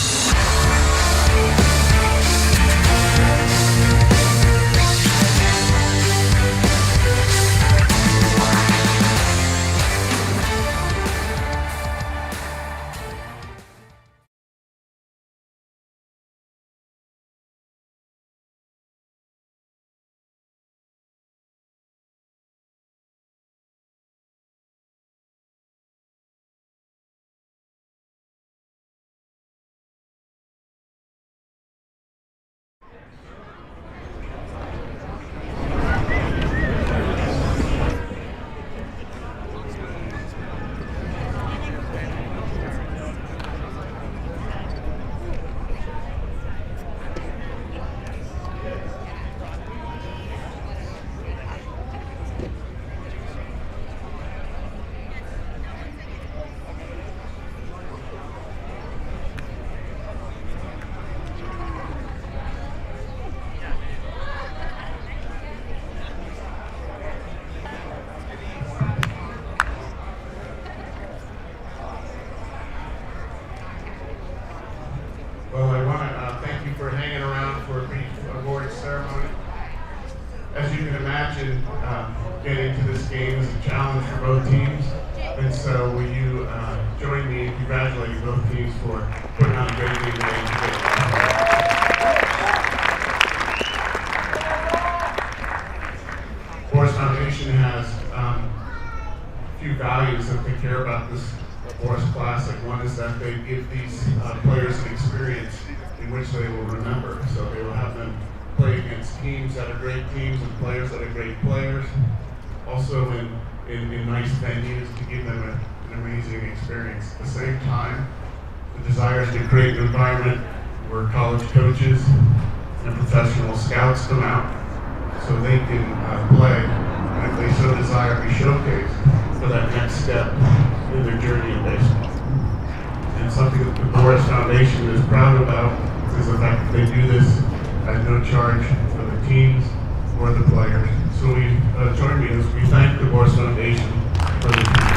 Well, I want to thank you for hanging around for a brief award ceremony. As you can imagine, getting to this game is a challenge for both teams. And so will you join me in congratulating both teams for putting on a great game today. Boras Foundation has a few values that they care about this Boras Classic. One is that they give these players an experience in which they will remember. So they will have them play against teams that are great teams and players that are great players. Also in nice venues to give them an amazing experience. At the same time, the desire is to create an environment where college coaches and professional scouts come out so they can play, and if they so desire, be showcased for that next step in their journey in baseball. And something that the Boras Foundation is proud about is the fact that they do this at no charge for the teams or the players. So we join me as we thank the Boras Foundation for the team.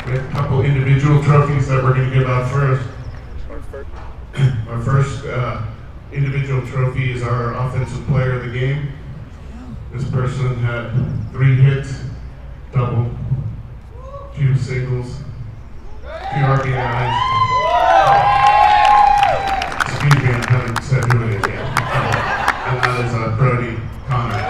We have a couple individual trophies that we're going to give out first. Our first individual trophy is our offensive player of the game. This person had 3 hits, double, 2 singles, 2 RBIs. Excuse me, I haven't said who it is yet. And that is Brody Connor.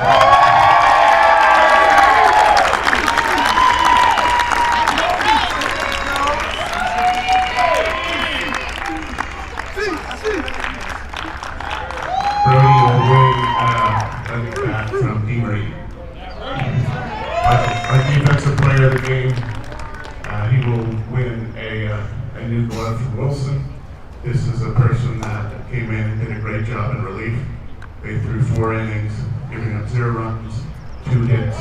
Brody will win a bat from Demery. Our defensive player of the game, he will win a new glove from Wilson. This is a person that came in and did a great job in relief. They threw 4 innings, giving up 0 runs, 2 hits,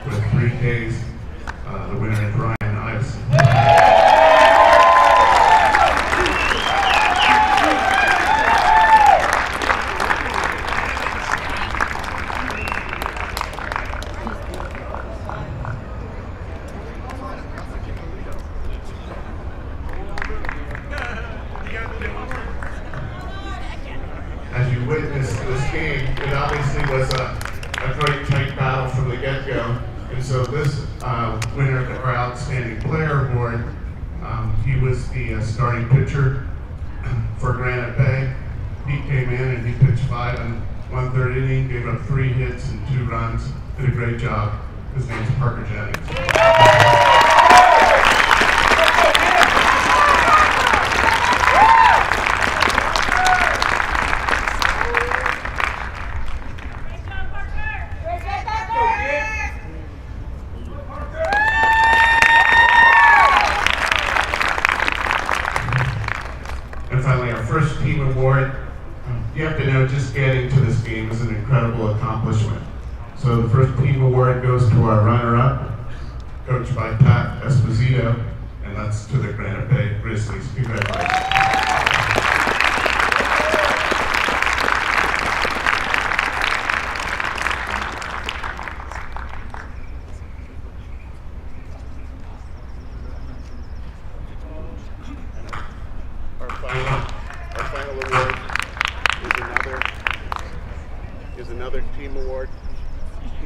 with 3 Ks. The winner is Ryan Iveson. As you witnessed this game, it obviously was a great tight battle from the get-go. And so this winner of our Outstanding Player Award, he was the starting pitcher for Granite Bay. He came in and he pitched 5 1/3 inning, gave up 3 hits and 2 runs, did a great job. His name's Parker Jennings. And finally, our first team award. You have to know, just getting to this game is an incredible accomplishment. So the first team award goes to our runner-up, coached by Pat Esposito, and that's to the Granite Bay Grizzlies. Congratulations.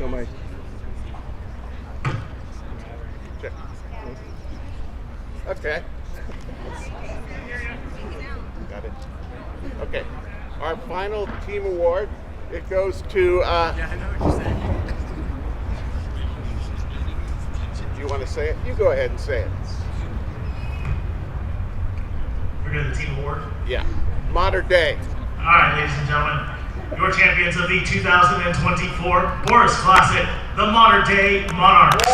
No mic. Check. Okay. Got it. Okay. Our final team award, it goes to, do you want to say it? You go ahead and say it. We're doing the team award. Yeah. Modern day. All right, ladies and gentlemen, your champions of the 2024 Boras Classic, the Modern Day Monarchs.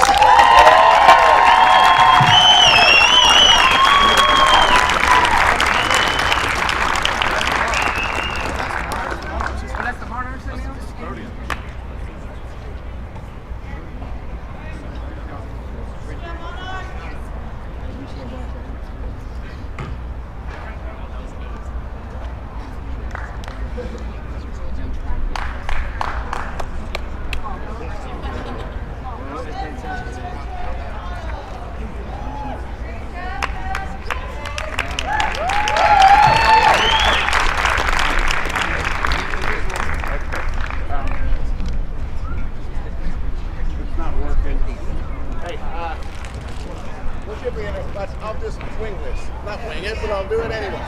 I'll just wing this. Not wing it, but I'll do it anyway.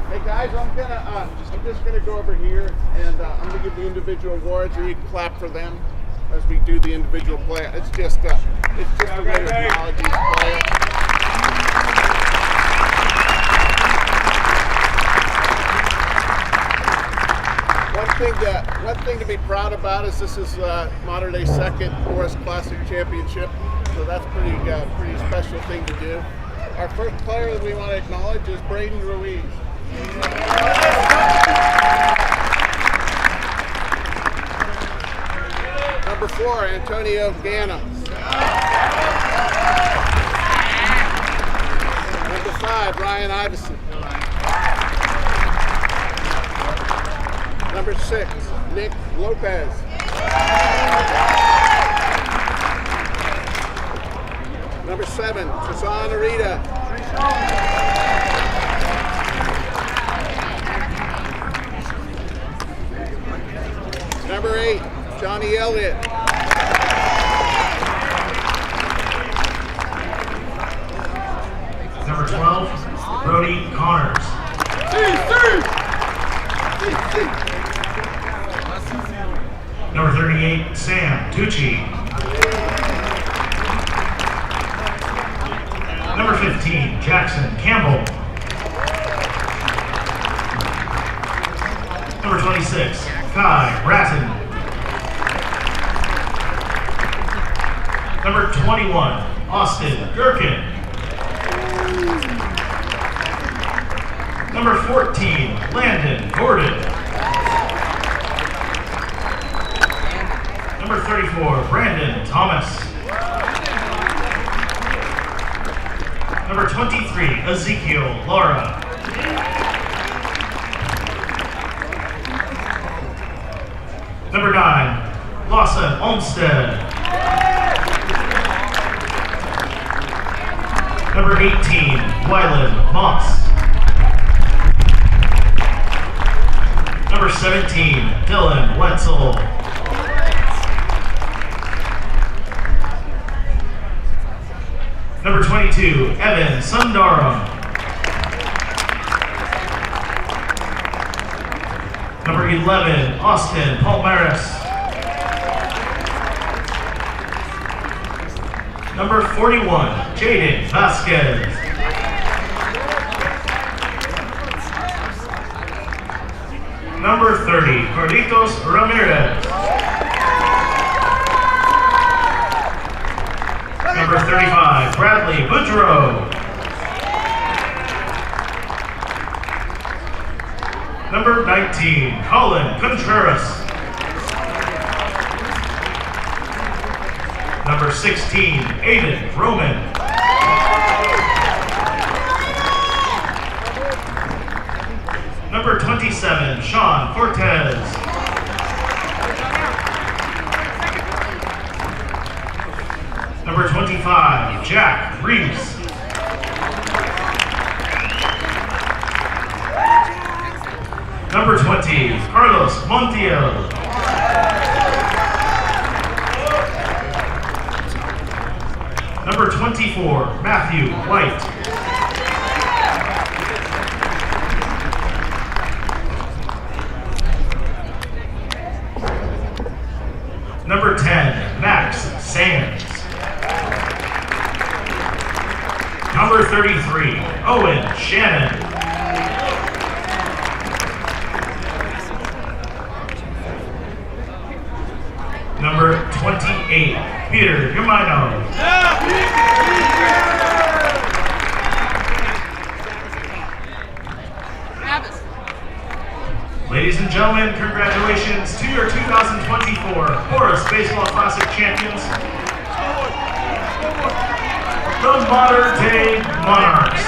Hey guys, I'm just gonna go over here and I'm gonna give the individual awards, or you can clap for them as we do the individual play. It's just a way to acknowledge each player. One thing to be proud about is this is modern day second Boras Classic Championship, so that's pretty special thing to do. Our first player that we want to acknowledge is Braden Ruiz. Number 4, Antonio Gana. Number 5, Ryan Iverson. Number 6, Nick Lopez. Number 7, Tristan Arita. Number 8, Johnny Elliott. Number 12, Brody Connors. Number 38, Sam Tucci. Number 15, Jackson Campbell. Number 26, Kai Bratton. Number 21, Austin Gherkin. Number 14, Landon Gordon. Number 34, Brandon Thomas. Number 23, Ezekiel Laura. Number 9, Lawson Olmstead. Number 18, Wyland Moss. Number 17, Dylan Wetzel. Number 22, Evan Sundaram. Number 11, Austin Palmares. Number 41, Jaden Vasquez. Number 30, Carlitos Ramirez. Number 35, Bradley Boudreau. Number 19, Colin Contreras. Number 16, Aiden Roman. Number 27, Sean Cortez. Number 25, Jack Reeves. Number 20, Carlos Montiel. 24, Matthew White. Number 10, Max Sands. Number 33, Owen Shannon. Number 28, Peter Yamino. Ladies and gentlemen, congratulations to your 2024 Boras Baseball Classic champions, the Modern Day Monarchs.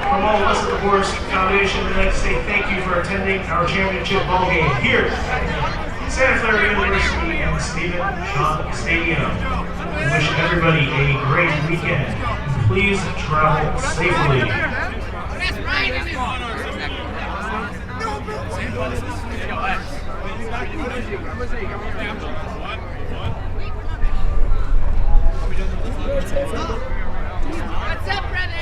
From all of us at the Boras Foundation, we'd like to say thank you for attending our championship ball game here at Santa Clara University and Stephen Schott Stadium. We wish everybody a great weekend. Please travel safely. What's up, brother?